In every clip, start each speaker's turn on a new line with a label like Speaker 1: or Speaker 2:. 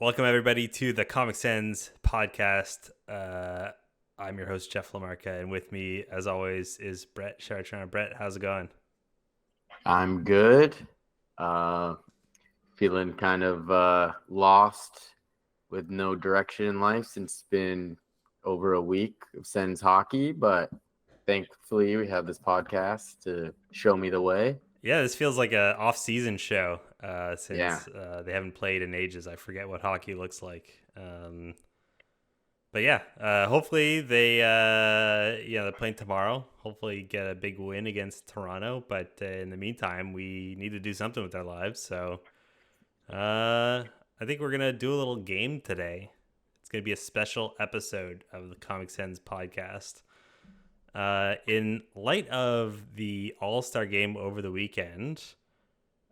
Speaker 1: Welcome everybody to the Comic Sens podcast. I'm your host Jeff Lamarca, and with me, as always, is Brett Chartrand. Brett, how's it going?
Speaker 2: I'm good. Uh, Feeling kind of lost with no direction in life since it's been over a week of Sens hockey, but thankfully we have this podcast to show me the way.
Speaker 1: Yeah, this feels like a off-season show
Speaker 2: Yeah,
Speaker 1: since they haven't played in ages. I forget what hockey looks like. But yeah, hopefully they're playing tomorrow. Hopefully get a big win against Toronto. But in the meantime, we need to do something with our lives. So I think we're gonna do a little game today. It's gonna be a special episode of the Comic Sens podcast. In light of the All Star game over the weekend,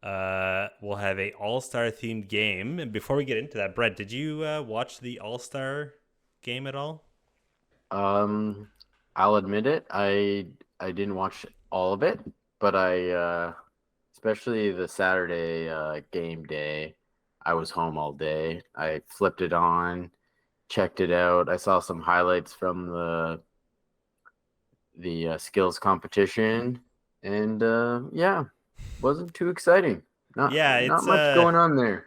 Speaker 1: we'll have a All Star themed game. And before we get into that, Brett, did you watch the All Star game at all?
Speaker 2: um, I'll admit it. I didn't watch all of it, but especially the Saturday game day, I was home all day. I flipped it on, checked it out. I saw some highlights from the skills competition, and yeah, wasn't too exciting. Not
Speaker 1: Yeah,
Speaker 2: not much going on there.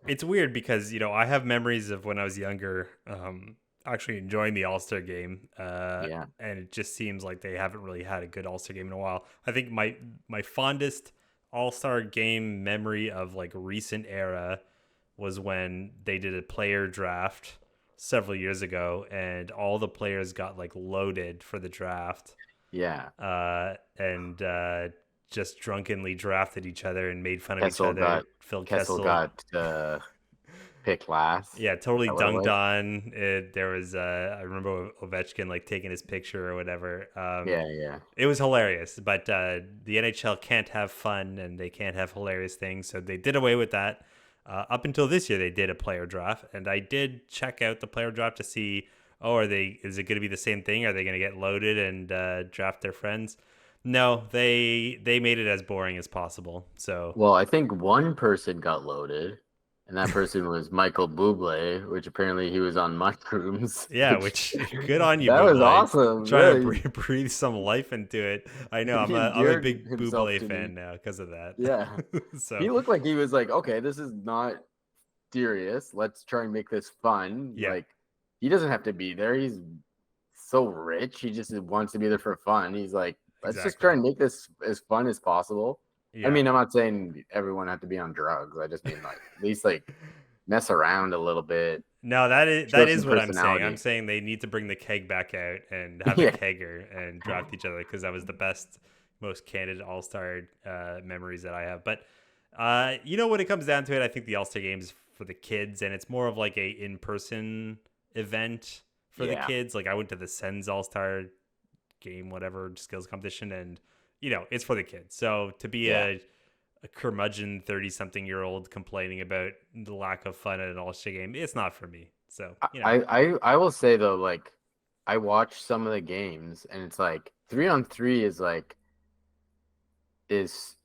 Speaker 1: it's weird because I have memories of when I was younger, actually enjoying the All Star game,
Speaker 2: Yeah,
Speaker 1: and it just seems like they haven't really had a good All Star game in a while. I think my fondest All Star game memory of like recent era was when they did a player draft several years ago, and all the players got like loaded for the draft,
Speaker 2: yeah.
Speaker 1: and just drunkenly drafted each other and made fun of each
Speaker 2: Kessel
Speaker 1: other.
Speaker 2: got
Speaker 1: Phil
Speaker 2: Kessel
Speaker 1: Kessel,
Speaker 2: got picked last. Is
Speaker 1: yeah, totally
Speaker 2: that what it
Speaker 1: dunked
Speaker 2: was?
Speaker 1: on. There was I remember Ovechkin like taking his picture or whatever.
Speaker 2: Yeah, yeah,
Speaker 1: It was hilarious, but the NHL can't have fun and they can't have hilarious things, so they did away with that. Up until this year, they did a player draft, and I did check out the player draft to see, oh, are they? Is it going to be the same thing? Are they going to get loaded and draft their friends? No, they made it as boring as possible. So
Speaker 2: Well, I think one person got loaded, and that person was Michael Bublé, which apparently he was on mushrooms.
Speaker 1: yeah,
Speaker 2: Which
Speaker 1: which good on you,
Speaker 2: that was
Speaker 1: Buble.
Speaker 2: awesome.
Speaker 1: Trying to
Speaker 2: Yeah,
Speaker 1: breathe some life into it. I know
Speaker 2: he
Speaker 1: I'm a
Speaker 2: endeared
Speaker 1: big
Speaker 2: himself
Speaker 1: Buble
Speaker 2: to me.
Speaker 1: fan now because of that.
Speaker 2: Yeah.
Speaker 1: So
Speaker 2: He looked like he was like, okay, this is not serious. Let's try and make this fun.
Speaker 1: yeah,
Speaker 2: Like, he doesn't have to be there. He's so rich. He just wants to be there for fun. He's like, let's just try
Speaker 1: exactly.
Speaker 2: and make this as fun as possible. I
Speaker 1: Yeah.
Speaker 2: mean, I'm not saying everyone have to be on drugs. I just mean like at least like mess around a little bit,
Speaker 1: No, that is
Speaker 2: show
Speaker 1: that
Speaker 2: some
Speaker 1: is what I'm saying. I'm
Speaker 2: personality.
Speaker 1: saying they need to bring the keg back out and have a
Speaker 2: Yeah.
Speaker 1: kegger and draft each other because that was the best, most candid All Star memories that I have. But when it comes down to it, I think the All Star Games for the kids, and it's more of like a in person event for the
Speaker 2: Yeah.
Speaker 1: kids. Like I went to the Sens All Star game, whatever skills competition, and it's for the kids. So to be
Speaker 2: Yeah.
Speaker 1: a curmudgeon 30-something-year-old complaining about the lack of fun at an all-star game, it's not for me. So
Speaker 2: I will say though, like I watched some of the games and it's like 3-on-3 is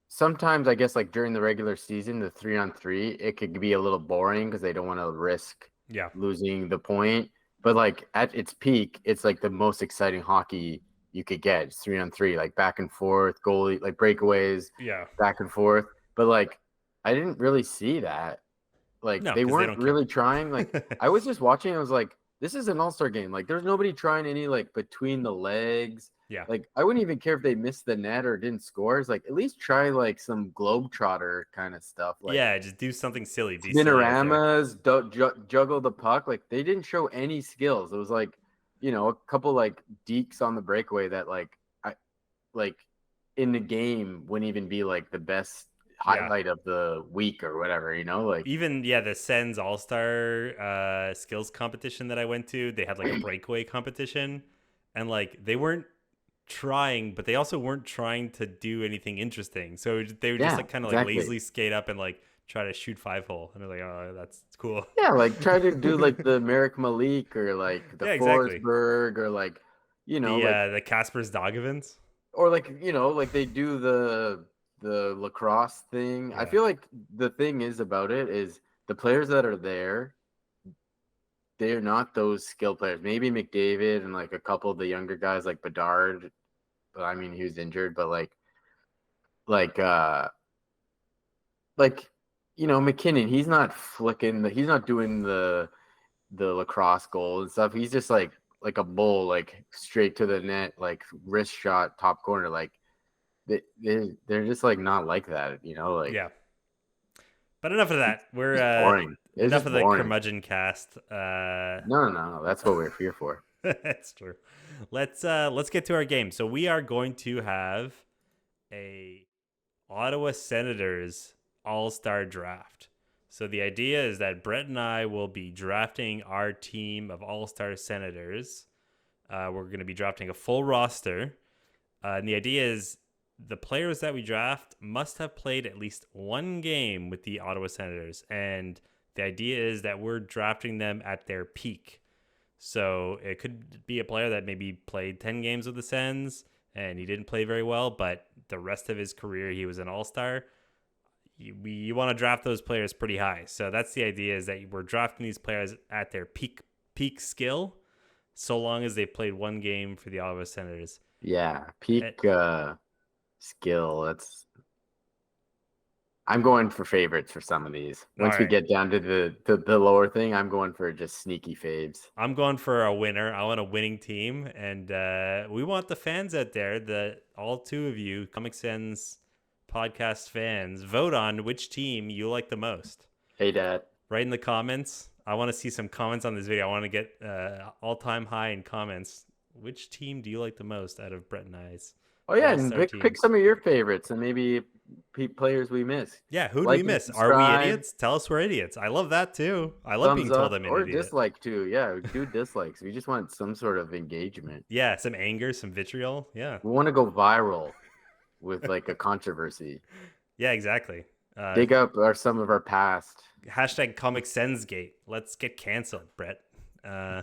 Speaker 2: sometimes I guess like during the regular season, the 3-on-3, it could be a little boring because they don't want to risk
Speaker 1: yeah,
Speaker 2: losing the point. But like at its peak, it's like the most exciting hockey you could get. It's 3-on-3, like back and forth, goalie, like breakaways,
Speaker 1: yeah,
Speaker 2: back and forth. But like I didn't really see that. Like
Speaker 1: no,
Speaker 2: they
Speaker 1: because they
Speaker 2: weren't
Speaker 1: don't care.
Speaker 2: really trying. Like I was just watching, I was like, this is an all-star game. Like there's nobody trying any like between the legs.
Speaker 1: Yeah,
Speaker 2: Like I wouldn't even care if they missed the net or didn't score. It's like at least try like some globetrotter kind of stuff. Like
Speaker 1: yeah, just do something silly, be silly out there.
Speaker 2: spinoramas, juggle the puck. Like they didn't show any skills. It was like, a couple like deeks on the breakaway that I like in the game wouldn't even be like the best
Speaker 1: Yeah,
Speaker 2: highlight of the week or whatever, like
Speaker 1: even the Sens All Star skills competition that I went to, they had like a breakaway competition, and like they weren't trying, but they also weren't trying to do anything interesting. So they would just
Speaker 2: yeah,
Speaker 1: like kind of like
Speaker 2: exactly.
Speaker 1: lazily skate up and like try to shoot 5 hole, and they're like, oh, that's cool.
Speaker 2: Yeah, like try to do like the Merrick Malik or like the
Speaker 1: Yeah, exactly.
Speaker 2: Forsberg or like, like
Speaker 1: The Casper's Doggovins.
Speaker 2: or like like they do the lacrosse thing. I
Speaker 1: Yeah,
Speaker 2: feel like the thing is about it is the players that are there, they're not those skill players. Maybe McDavid and like a couple of the younger guys like Bedard, but I mean he was injured, but like uh like McKinnon, he's not doing the lacrosse goal and stuff. He's just like a bull, like straight to the net, like wrist shot, top corner. Like they're just like not like that, like
Speaker 1: Yeah. But enough of that. We're
Speaker 2: it's boring. It's
Speaker 1: enough
Speaker 2: just
Speaker 1: of the
Speaker 2: boring.
Speaker 1: curmudgeon cast.
Speaker 2: No. That's what we're here for.
Speaker 1: That's true. Let's get to our game. So we are going to have a Ottawa Senators All-Star draft. So the idea is that Brett and I will be drafting our team of All-Star Senators. We're going to be drafting a full roster. And the idea is the players that we draft must have played at least one game with the Ottawa Senators. And the idea is that we're drafting them at their peak. So it could be a player that maybe played 10 games with the Sens and he didn't play very well, but the rest of his career he was an all-star. You want to draft those players pretty high. So that's the idea, is that we're drafting these players at their peak skill, so long as they played one game for the Ottawa Senators.
Speaker 2: Yeah, peak skill. I'm going for favorites for some of these. Once we get down to the lower thing, I'm going for just sneaky faves.
Speaker 1: I'm going for a winner. I want a winning team, and we want the fans out there, all two of you, Comic Sans podcast fans, vote on which team you like the most.
Speaker 2: Hey, Dad.
Speaker 1: Write in the comments. I want to see some comments on this video. I want to get all-time high in comments. Which team do you like the most out of Brett and I's?
Speaker 2: Oh, yeah, and pick some of your favorites and maybe players we missed.
Speaker 1: Yeah, who do we miss? Are we idiots? Tell us we're idiots. I love that, too. I love being told I'm an idiot.
Speaker 2: Or dislike, too. Yeah, do dislikes. We just want some sort of engagement.
Speaker 1: Yeah, some anger, some vitriol. Yeah.
Speaker 2: We want to go viral with, like, a controversy.
Speaker 1: Yeah, exactly.
Speaker 2: Dig up some of our past.
Speaker 1: Hashtag Comic Sensgate. Let's get canceled, Brett. All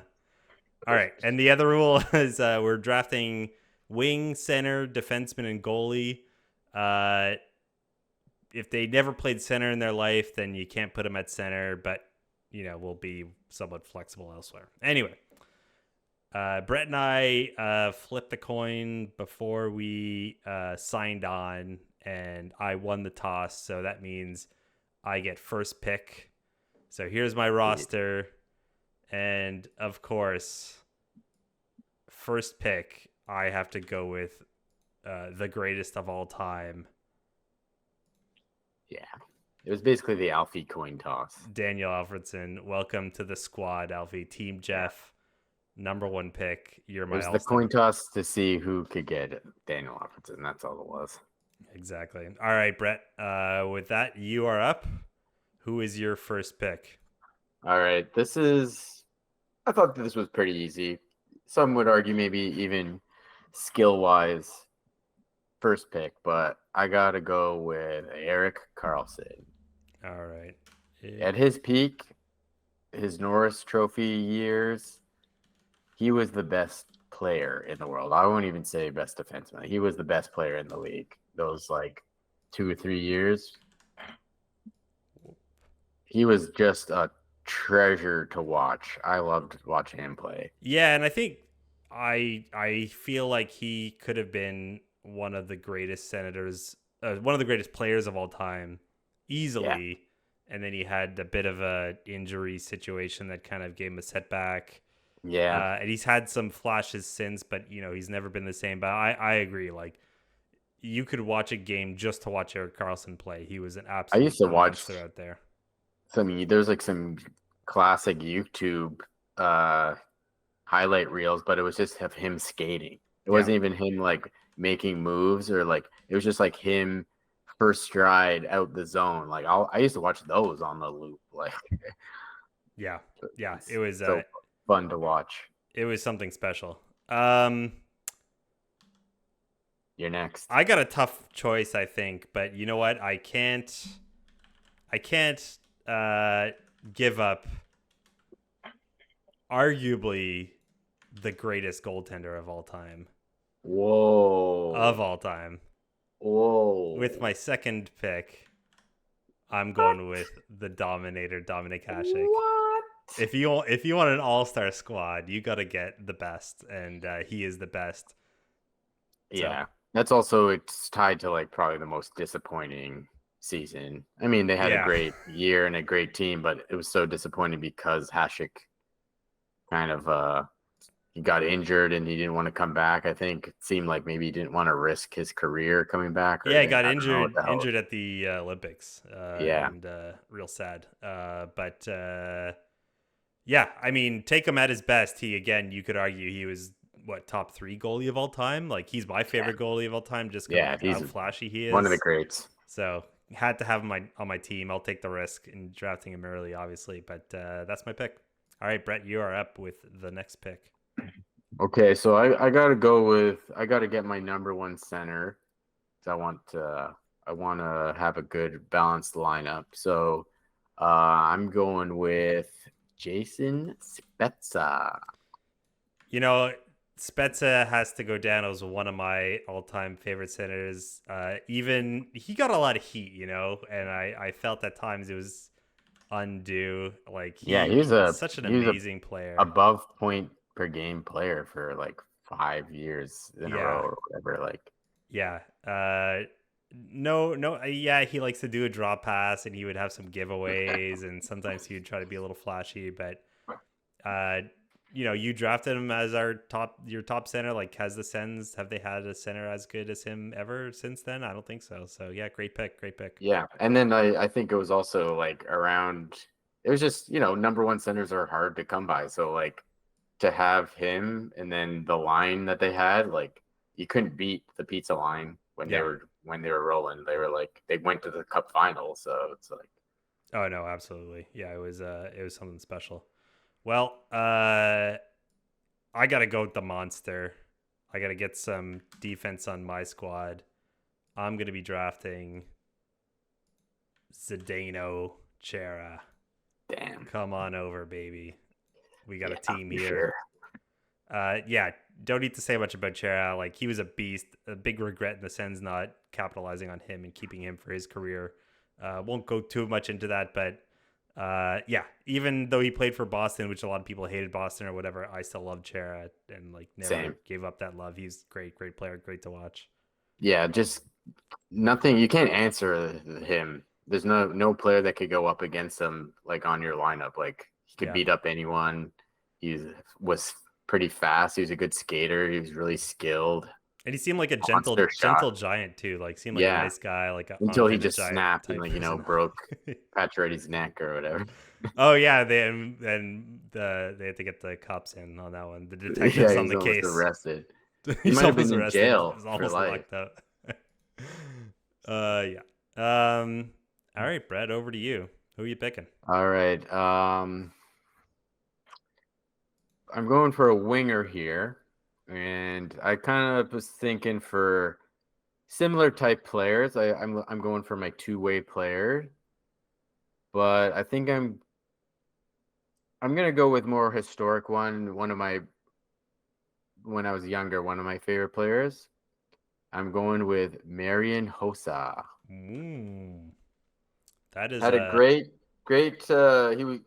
Speaker 1: right. And the other rule is we're drafting wing, center, defenseman, and goalie. If they never played center in their life, then you can't put them at center, but, we'll be somewhat flexible elsewhere. Anyway, Brett and I flipped the coin before we signed on, and I won the toss, so that means I get first pick. So here's my roster, and of course, first pick, I have to go with the greatest of all time.
Speaker 2: Yeah, it was basically the Alfie coin toss.
Speaker 1: Daniel Alfredson, welcome to the squad, Alfie. Team Jeff, number one pick. You're my all-star.
Speaker 2: It was the coin toss to see who could get Daniel Alfredson. That's all it was.
Speaker 1: Exactly. All right, Brett. With that, you are up. Who is your first pick?
Speaker 2: All right. I thought this was pretty easy. Some would argue maybe even skill-wise first pick, but I got to go with Erik Karlsson.
Speaker 1: All right.
Speaker 2: At his peak, his Norris Trophy years, he was the best player in the world. I won't even say best defenseman. He was the best player in the league. Those 2 or 3 years, he was just a treasure to watch. I loved watching him play.
Speaker 1: Yeah, and I think I feel like he could have been one of the greatest Senators, one of the greatest players of all time, easily. Yeah. And then he had a bit of a injury situation that kind of gave him a setback.
Speaker 2: Yeah,
Speaker 1: and he's had some flashes since, but he's never been the same. But I agree. You could watch a game just to watch Erik Karlsson play. He was an absolute.
Speaker 2: I used to watch
Speaker 1: out there.
Speaker 2: So there's some classic YouTube highlight reels, but it was just of him skating. It wasn't even him making moves or it was just him first stride out the zone. I used to watch those on the loop.
Speaker 1: Yeah, it was
Speaker 2: so fun to watch.
Speaker 1: It was something special.
Speaker 2: You're next.
Speaker 1: I got a tough choice, I think, but you know what? I can't give up arguably the greatest goaltender of all time.
Speaker 2: Whoa.
Speaker 1: Of all time.
Speaker 2: Whoa.
Speaker 1: With my second pick, I'm going with the Dominator, Dominic Hasek.
Speaker 2: What?
Speaker 1: If you want an all-star squad, you got to get the best, and he is the best. So
Speaker 2: Yeah, that's also it's tied to like probably the most disappointing season. I mean, they had a
Speaker 1: yeah,
Speaker 2: great year and a great team, but it was so disappointing because Hashik kind of he got injured and he didn't want to come back. I think it seemed like maybe he didn't want to risk his career coming back, or
Speaker 1: yeah,
Speaker 2: he
Speaker 1: he
Speaker 2: didn't,
Speaker 1: got
Speaker 2: I don't know what the hell.
Speaker 1: injured at the Olympics,
Speaker 2: Yeah,
Speaker 1: and real sad. But yeah, I mean, take him at his best. You could argue he was what top three goalie of all time. Like he's my
Speaker 2: yeah,
Speaker 1: favorite goalie of all time, just
Speaker 2: yeah. He's
Speaker 1: how flashy he
Speaker 2: one of the
Speaker 1: is.
Speaker 2: greats.
Speaker 1: So had to have him on my team. I'll take the risk in drafting him early, obviously, but that's my pick. All right, Brett, you are up with the next pick.
Speaker 2: Okay, so I gotta go with I gotta get my number one center. 'Cause I want to have a good balanced lineup. So I'm going with Jason Spezza.
Speaker 1: You know, Spezza has to go down as one of my all-time favorite centers. Even he got a lot of heat, and I felt at times it was undue. Like
Speaker 2: Yeah,
Speaker 1: he is such an
Speaker 2: he was a
Speaker 1: amazing player.
Speaker 2: above point per game player for like 5 years in a row
Speaker 1: Yeah,
Speaker 2: or whatever. Like,
Speaker 1: yeah. No, no. Yeah, he likes to do a drop pass, and he would have some giveaways, and sometimes he would try to be a little flashy. But uh, you drafted him as your top center. Like, has the Sens have they had a center as good as him ever since then? I don't think so. So yeah, great pick, great pick.
Speaker 2: yeah, and then I think it was also like around. It was just number one centers are hard to come by. So like to have him and then the line that they had, like you couldn't beat the pizza line
Speaker 1: Yeah.
Speaker 2: when they were rolling. They were like they went to the cup final, so it's like
Speaker 1: Oh no, absolutely. Yeah, it was something special. Well, I gotta go with the monster. I gotta get some defense on my squad. I'm gonna be drafting Zdeno Chera.
Speaker 2: damn.
Speaker 1: Come on over, baby. We got a
Speaker 2: Yeah,
Speaker 1: team
Speaker 2: for
Speaker 1: here.
Speaker 2: sure.
Speaker 1: Yeah, don't need to say much about Chera. Like he was a beast. A big regret in the Sens not capitalizing on him and keeping him for his career. Won't go too much into that, but yeah, even though he played for Boston, which a lot of people hated Boston or whatever, I still love Chera and like never
Speaker 2: Same.
Speaker 1: gave up that love. He's great, great player, great to watch.
Speaker 2: Yeah, just nothing. You can't answer him. There's no player that could go up against him like on your lineup. Like he could
Speaker 1: Yeah,
Speaker 2: beat up anyone. He was pretty fast. He was a good skater. He was really skilled.
Speaker 1: and he seemed like a
Speaker 2: Monster shot.
Speaker 1: gentle giant too. Like seemed like a
Speaker 2: Yeah.
Speaker 1: nice guy, like
Speaker 2: Until he
Speaker 1: kind of
Speaker 2: just
Speaker 1: giant
Speaker 2: snapped and
Speaker 1: type
Speaker 2: like
Speaker 1: personality.
Speaker 2: broke Pacioretty's neck or whatever.
Speaker 1: Oh yeah, they had to get the cops in on that one. The
Speaker 2: Yeah,
Speaker 1: detectives
Speaker 2: he
Speaker 1: on
Speaker 2: was
Speaker 1: the
Speaker 2: almost
Speaker 1: case.
Speaker 2: he
Speaker 1: He's
Speaker 2: might have been
Speaker 1: almost
Speaker 2: in
Speaker 1: arrested.
Speaker 2: jail
Speaker 1: He's
Speaker 2: for
Speaker 1: almost
Speaker 2: life.
Speaker 1: locked up. Yeah. All right, Brett, over to you. Who are you picking?
Speaker 2: All right. I'm going for a winger here, and I kind of was thinking for similar type players. I'm going for my two-way player, but I think I'm gonna go with more historic one. One of my when I was younger, one of my favorite players. I'm going with Marian Hossa.
Speaker 1: Mm, that is
Speaker 2: Had a
Speaker 1: a
Speaker 2: great. He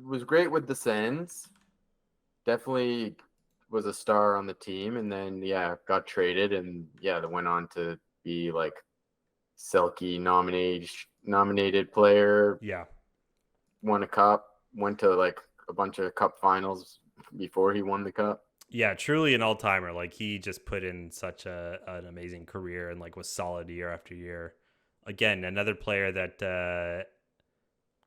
Speaker 2: was great with the Sens. Definitely was a star on the team, and then yeah, got traded, and yeah, went on to be like Selkie nominated player.
Speaker 1: yeah.
Speaker 2: Won a cup. Went to like a bunch of cup finals before he won the cup.
Speaker 1: Yeah, truly an all timer. Like he just put in such an amazing career and like was solid year after year. Again, another player that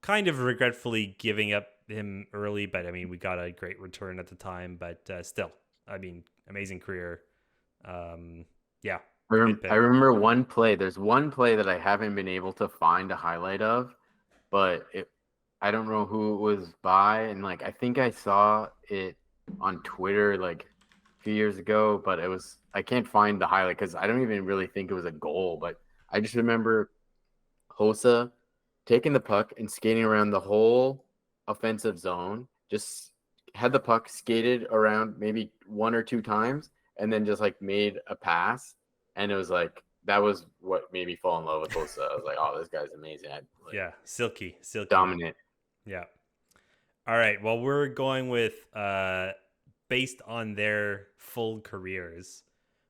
Speaker 1: kind of regretfully giving up him early, but I mean we got a great return at the time. But still, I mean, amazing career. Yeah, good
Speaker 2: I
Speaker 1: pick.
Speaker 2: remember one play. There's one play that I haven't been able to find a highlight of, but I don't know who it was by, and like I think I saw it on Twitter like a few years ago, but I can't find the highlight because I don't even really think it was a goal, but I just remember Hosa taking the puck and skating around the whole offensive zone, just had the puck skated around maybe one or two times, and then just like made a pass, and it was like that was what made me fall in love with Hossa. I was like, oh, this guy's amazing. Like
Speaker 1: Yeah, silky.
Speaker 2: dominant.
Speaker 1: Yeah. All right. Well, we're going with based on their full careers,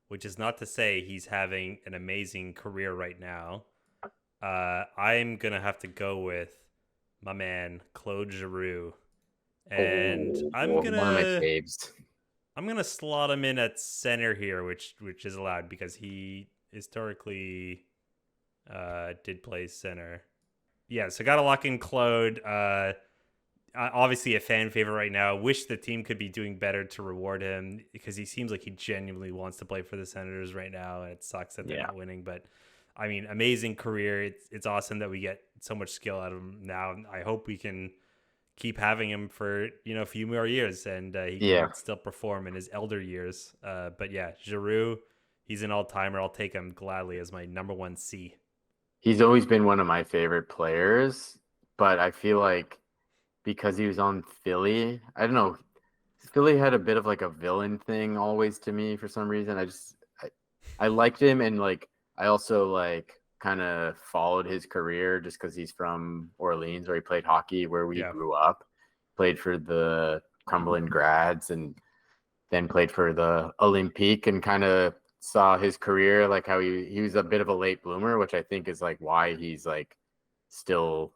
Speaker 1: which is not to say he's having an amazing career right now. I'm gonna have to go with my man Claude Giroux, and
Speaker 2: Oh,
Speaker 1: I'm
Speaker 2: one of my
Speaker 1: gonna
Speaker 2: faves.
Speaker 1: I'm gonna slot him in at center here, which is allowed because he historically did play center. Yeah, so got to lock in Claude. Obviously a fan favorite right now. Wish the team could be doing better to reward him because he seems like he genuinely wants to play for the Senators right now, and it sucks that they're
Speaker 2: Yeah.
Speaker 1: not winning. But I mean, amazing career. It's awesome that we get so much skill out of him now. I hope we can keep having him for a few more years, and he
Speaker 2: Yeah.
Speaker 1: can still perform in his elder years. But yeah, Giroux, he's an all timer. I'll take him gladly as my number one C.
Speaker 2: He's always been one of my favorite players, but I feel like because he was on Philly, I don't know. Philly had a bit of like a villain thing always to me for some reason. I liked him, and like I also like kind of followed his career just because he's from Orleans where he played hockey where we
Speaker 1: Yeah,
Speaker 2: grew up, played for the Cumberland Grads and then played for the Olympique and kind of saw his career like how he was a bit of a late bloomer, which I think is like why he's like still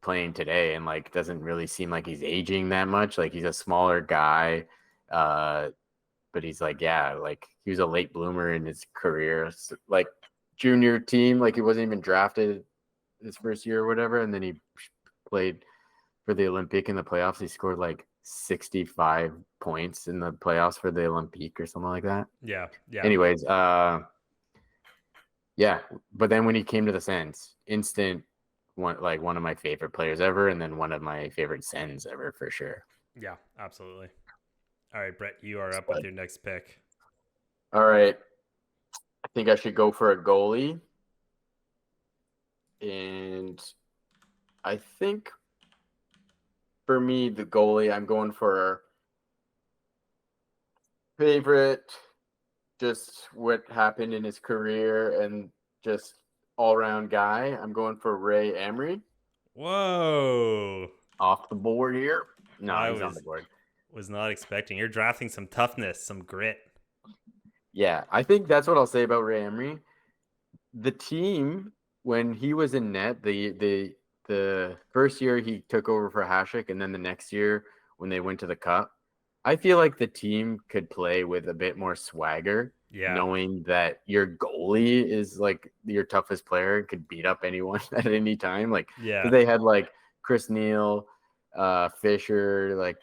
Speaker 2: playing today and like doesn't really seem like he's aging that much. Like he's a smaller guy, but he's like like he was a late bloomer in his career, so, like junior team, like he wasn't even drafted his first year or whatever, and then he played for the Olympic in the playoffs. He scored like 65 points in the playoffs for the Olympique or something like that.
Speaker 1: yeah.
Speaker 2: Anyways, yeah, but then when he came to the Sens, instant one of my favorite players ever, and then one of my favorite Sens ever for sure.
Speaker 1: Yeah, absolutely. All right, Brett, you are up with your next pick.
Speaker 2: All right, I think I should go for a goalie, and I think for me the goalie I'm going for favorite, just what happened in his career and just all around guy. I'm going for Ray Emery.
Speaker 1: Whoa!
Speaker 2: Off the board here. No,
Speaker 1: I
Speaker 2: he's on the board.
Speaker 1: was not expecting. You're drafting some toughness, some grit.
Speaker 2: Yeah, I think that's what I'll say about Ray Emery. The team when he was in net, the first year he took over for Hasek, and then the next year when they went to the Cup, I feel like the team could play with a bit more swagger,
Speaker 1: Yeah,
Speaker 2: knowing that your goalie is like your toughest player and could beat up anyone at any time. Like,
Speaker 1: yeah,
Speaker 2: because they had like Chris Neal, Fisher, like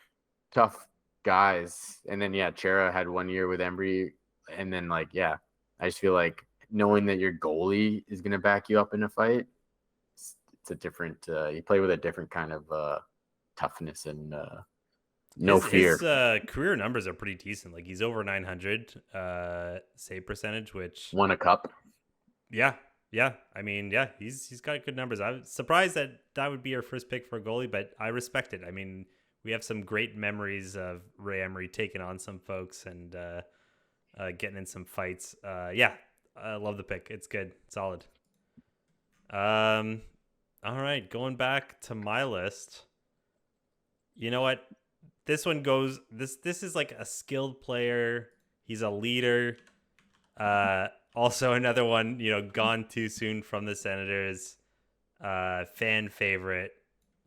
Speaker 2: tough guys, and then Chera had 1 year with Embry, and then I just feel like knowing that your goalie is going to back you up in a fight, it's a different. You play with a different kind of toughness and no fear.
Speaker 1: his career numbers are pretty decent. Like he's over 900 save percentage, which
Speaker 2: Won a cup.
Speaker 1: yeah. I mean, yeah, he's got good numbers. I'm surprised that would be our first pick for a goalie, but I respect it. I mean, we have some great memories of Ray Emery taking on some folks and getting in some fights. Yeah, I love the pick. It's good, solid. All right, going back to my list. You know what? This one goes. This is like a skilled player. He's a leader. Also another one, gone too soon from the Senators. Fan favorite,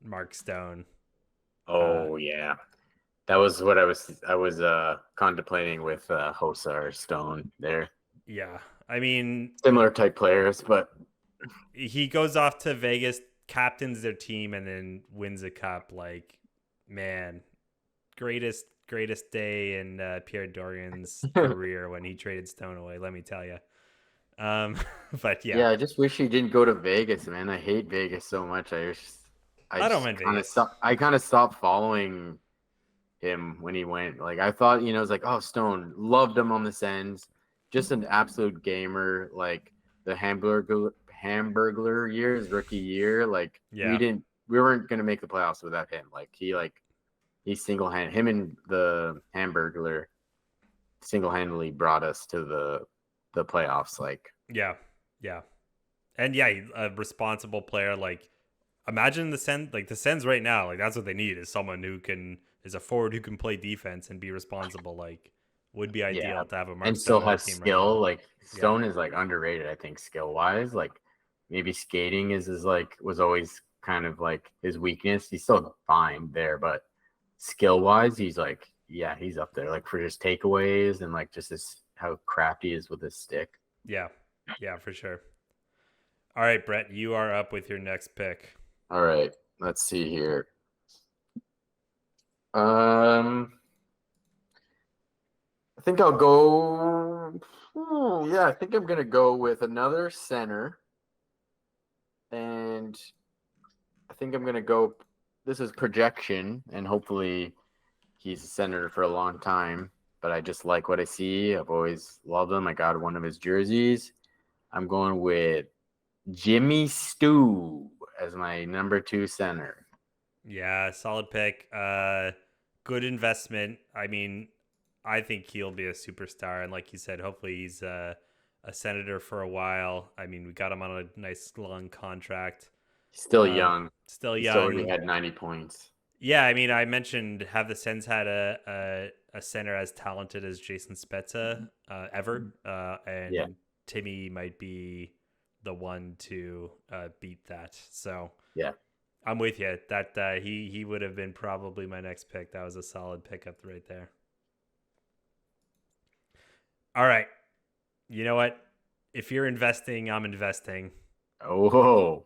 Speaker 1: Mark Stone.
Speaker 2: Oh yeah, that was what I was contemplating with Hossa or Stone there.
Speaker 1: Yeah, I mean,
Speaker 2: Similar type players, but
Speaker 1: he goes off to Vegas, captains their team, and then wins a cup. Like, man, greatest day in Pierre Dorian's career when he traded Stone away. Let me tell you. But yeah,
Speaker 2: I just wish he didn't go to Vegas, man. I hate Vegas so much.
Speaker 1: I don't mind Vegas.
Speaker 2: I kind of stopped following him when he went. Like I thought, it was like, oh, Stone, loved him on the Sens, just an absolute gamer. Like the Hamburglar year, his rookie year, like
Speaker 1: Yeah.
Speaker 2: we weren't gonna make the playoffs without him. Like he single-handed him and the Hamburglar single-handedly brought us to the playoffs. Like
Speaker 1: Yeah, yeah, and yeah, a responsible player. Like, imagine the Sens right now. Like, that's what they need is someone who can is a forward who can play defense and be responsible. Like, would be
Speaker 2: Yeah,
Speaker 1: ideal to have a Mark
Speaker 2: and still
Speaker 1: Stone on the
Speaker 2: has
Speaker 1: team right now.
Speaker 2: skill. Like
Speaker 1: Yeah,
Speaker 2: Stone is like underrated, I think, skill wise. Like maybe skating is like was always kind of like his weakness. He's still fine there, but skill wise, he's like yeah, he's up there. Like for just takeaways and like just his how crafty he is with his stick.
Speaker 1: yeah, yeah, for sure. All right, Brett, you are up with your next pick.
Speaker 2: All right, let's see here. Um, I think I'll go. Yeah, I think I'm gonna go with another center, and I think I'm gonna go. This is projection, and hopefully he's a center for a long time. But I just like what I see. I've always loved him. I got one of his jerseys. I'm going with Jimmy Stew as my number 2 center.
Speaker 1: Yeah, solid pick. Good investment. I mean, I think he'll be a superstar, and like you said, hopefully he's a senator for a while. I mean, we got him on a nice long contract.
Speaker 2: Still young.
Speaker 1: Still
Speaker 2: He's already
Speaker 1: young.
Speaker 2: had 90 points.
Speaker 1: Yeah, I mean, I mentioned have the Sens had a center as talented as Jason Spezza ever,
Speaker 2: Yeah.
Speaker 1: and Timmy might be the one to beat that. So
Speaker 2: Yeah.
Speaker 1: I'm with you. That he would have been probably my next pick. That was a solid pickup right there. All right, you know what? If you're investing, I'm investing.
Speaker 2: Oh,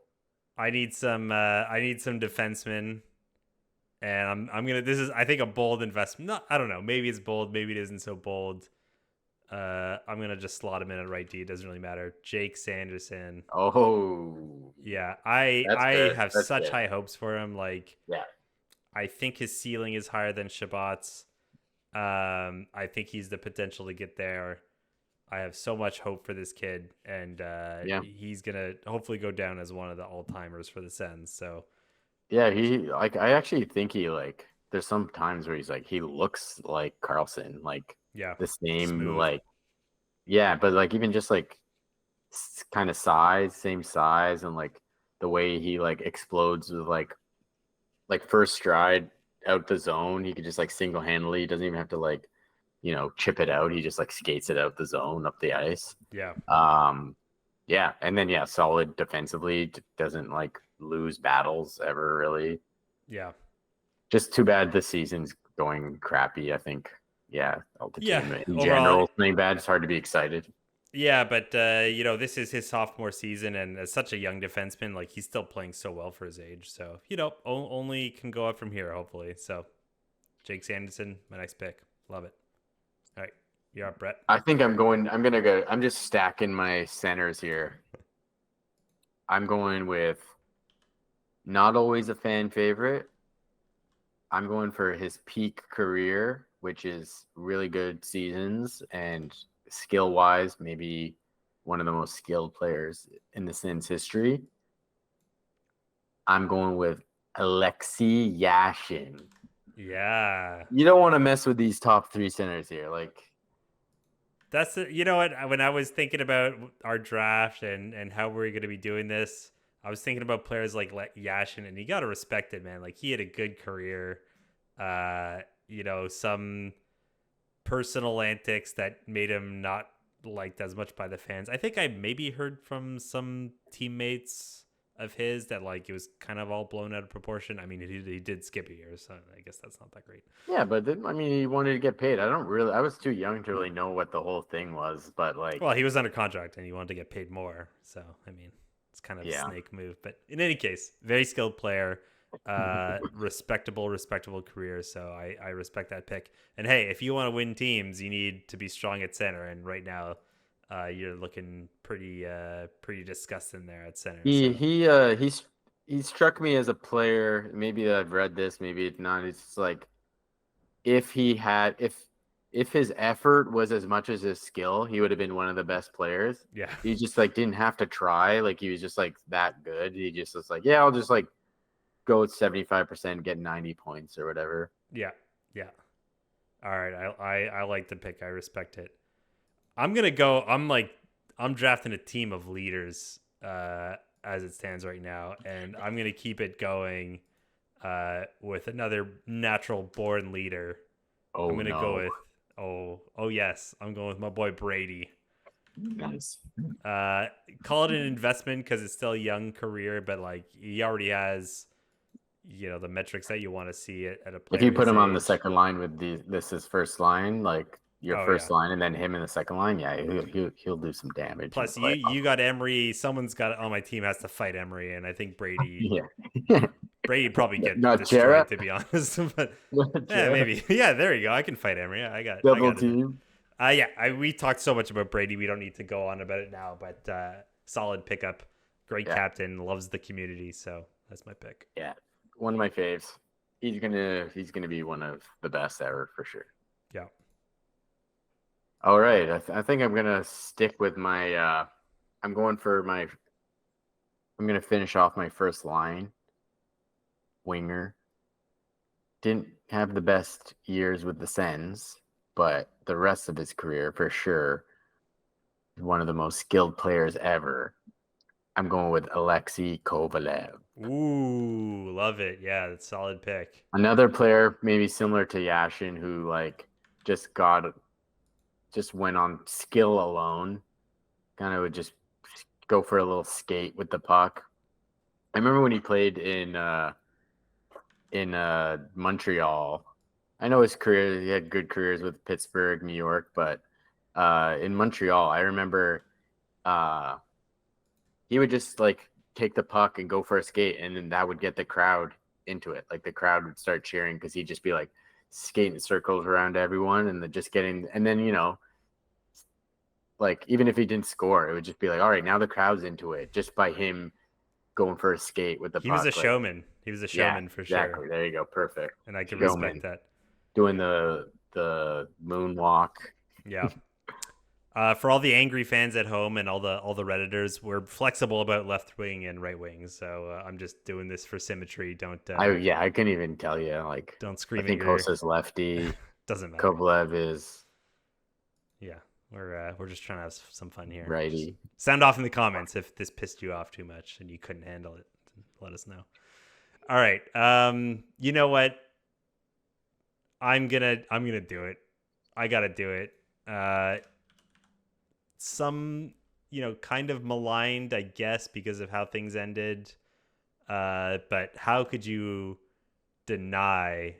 Speaker 1: I need some defensemen, and I'm gonna. This is I think a bold investment. No, I don't know. Maybe it's bold. Maybe it isn't so bold. I'm gonna just slot him in at right D. It doesn't really matter. Jake Sanderson.
Speaker 2: oh,
Speaker 1: Yeah,
Speaker 2: that's
Speaker 1: I
Speaker 2: good.
Speaker 1: have
Speaker 2: That's
Speaker 1: such
Speaker 2: good.
Speaker 1: high hopes for him. Like
Speaker 2: Yeah.
Speaker 1: I think his ceiling is higher than Shabbat's. I think he's the potential to get there. I have so much hope for this kid, and
Speaker 2: Yeah.
Speaker 1: he's gonna hopefully go down as one of the all timers for the Sens. So
Speaker 2: Yeah. He, like, I actually think he, like, there's some times where he's like, he looks like Carlson, like
Speaker 1: yeah,
Speaker 2: the same,
Speaker 1: smooth.
Speaker 2: like, yeah, but like even just like kind of size, same size, and like the way he like explodes with like first stride out the zone, he could just like single handedly, he doesn't even have to like, chip it out. He just like skates it out the zone up the ice.
Speaker 1: Yeah,
Speaker 2: Um, yeah, and then yeah, solid defensively, doesn't like lose battles ever really.
Speaker 1: yeah,
Speaker 2: Just too bad the season's going crappy. I think, yeah, the
Speaker 1: yeah.
Speaker 2: team in
Speaker 1: Overall,
Speaker 2: general is playing bad. It's hard to be excited.
Speaker 1: yeah, but this is his sophomore season, and as such a young defenseman, like he's still playing so well for his age. So only can go up from here, hopefully. So Jake Sanderson, my next pick. Love it. All right, you're up, Brett.
Speaker 2: I think I'm gonna go. I'm just stacking my centers here. I'm going with not always a fan favorite. I'm going for his peak career, which is really good seasons and skill wise, maybe one of the most skilled players in the Sens history. I'm going with Alexei Yashin.
Speaker 1: Yeah,
Speaker 2: You don't want to mess with these top 3 centers here. Like,
Speaker 1: you know what? When I was thinking about our draft and how we're going to be doing this, I was thinking about players like Yashin, and you got to respect it, man. Like he had a good career. Some personal antics that made him not liked as much by the fans. I think I maybe heard from some teammates of his that like it was kind of all blown out of proportion. I mean, he did skip a year, so I guess that's not that great.
Speaker 2: yeah, but then, I mean, he wanted to get paid. I was too young to really know what the whole thing was, but
Speaker 1: Well,
Speaker 2: like,
Speaker 1: he was under contract and he wanted to get paid more, so I mean, it's kind of a
Speaker 2: yeah.
Speaker 1: snake move. But in any case, very skilled player, respectable career. So I respect that pick. And hey, if you want to win teams, you need to be strong at center. And right now, you're looking pretty disgusting there at center.
Speaker 2: He
Speaker 1: So
Speaker 2: he uh he's he struck me as a player. Maybe I've read this, maybe it's not. It's just like if he had if his effort was as much as his skill, he would have been one of the best players.
Speaker 1: yeah,
Speaker 2: He just like didn't have to try. Like he was just like that good. He just was like, yeah, I'll just like go with 75%, get 90 points or whatever.
Speaker 1: yeah, yeah. All right, I like the pick. I respect it. I'm gonna go. I'm like I'm drafting a team of leaders as it stands right now, and I'm gonna keep it going with another natural born leader. I'm
Speaker 2: Oh
Speaker 1: gonna go
Speaker 2: no.
Speaker 1: with oh yes, I'm going with my boy Brady.
Speaker 2: Nice.
Speaker 1: Uh, Call it an investment because it's still a young career, but like he already has, the metrics that you want to see at a
Speaker 2: If
Speaker 1: player
Speaker 2: you put
Speaker 1: his
Speaker 2: him on the
Speaker 1: age.
Speaker 2: second line with this is first line, like your
Speaker 1: Oh
Speaker 2: first
Speaker 1: yeah.
Speaker 2: line, and then him in the second line, yeah, he'll do some damage in the
Speaker 1: Plus, you
Speaker 2: playoffs.
Speaker 1: got Emery. Someone's got on my team has to fight Emery, and I think
Speaker 2: Yeah.
Speaker 1: Brady probably get
Speaker 2: Not Chera.
Speaker 1: destroyed to be honest. But
Speaker 2: Not
Speaker 1: yeah,
Speaker 2: Chera.
Speaker 1: maybe. Yeah, there you go. I can fight Emery. I
Speaker 2: Double
Speaker 1: got it.
Speaker 2: team.
Speaker 1: Yeah, we talked so much about Brady. We don't need to go on about it now. But solid pickup. Great
Speaker 2: Yeah.
Speaker 1: captain. Loves the community. So that's my pick.
Speaker 2: Yeah. One of my faves. He's gonna be one of the best ever for sure.
Speaker 1: Yeah.
Speaker 2: All right. I think I'm gonna stick with my I'm going for my I'm gonna finish off my first line. Winger. Didn't have the best years with the Sens, but the rest of his career for sure, one of the most skilled players ever. I'm going with Alexei Kovalev.
Speaker 1: Ooh, love it. Yeah, that's a solid pick.
Speaker 2: Another player maybe similar to Yashin who like just got just went on skill alone. Kind of would just go for a little skate with the puck. I remember when he played in Montreal. I know his career, he had good careers with Pittsburgh, New York, but in Montreal, I remember uh, he would just like take the puck and go for a skate, and then that would get the crowd into it. Like the crowd would start cheering because he'd just be like skating circles around everyone, and then just getting, and then like even if he didn't score, it would just be like, all right, now the crowd's into it just by him going for a skate with the
Speaker 1: He was a
Speaker 2: puck. Like,
Speaker 1: showman. He was a
Speaker 2: yeah,
Speaker 1: showman for sure,
Speaker 2: exactly. There you go, perfect.
Speaker 1: and I can respect
Speaker 2: Showman
Speaker 1: that.
Speaker 2: doing the moonwalk.
Speaker 1: Yeah. For all the angry fans at home and all the redditors, we're flexible about left wing and right wing. So I'm just doing this for symmetry.
Speaker 2: I couldn't even tell you. Like,
Speaker 1: Don't
Speaker 2: I
Speaker 1: scream at
Speaker 2: think
Speaker 1: your.
Speaker 2: Hosa's lefty.
Speaker 1: Doesn't matter.
Speaker 2: Kovalev is
Speaker 1: Yeah, we're just trying to have some fun here. Just
Speaker 2: righty.
Speaker 1: sound off in the comments if this pissed you off too much and you couldn't handle it. Let us know. All right. You know what? I'm gonna do it. I gotta do it. Some kind of maligned, I guess, because of how things ended. But how could you deny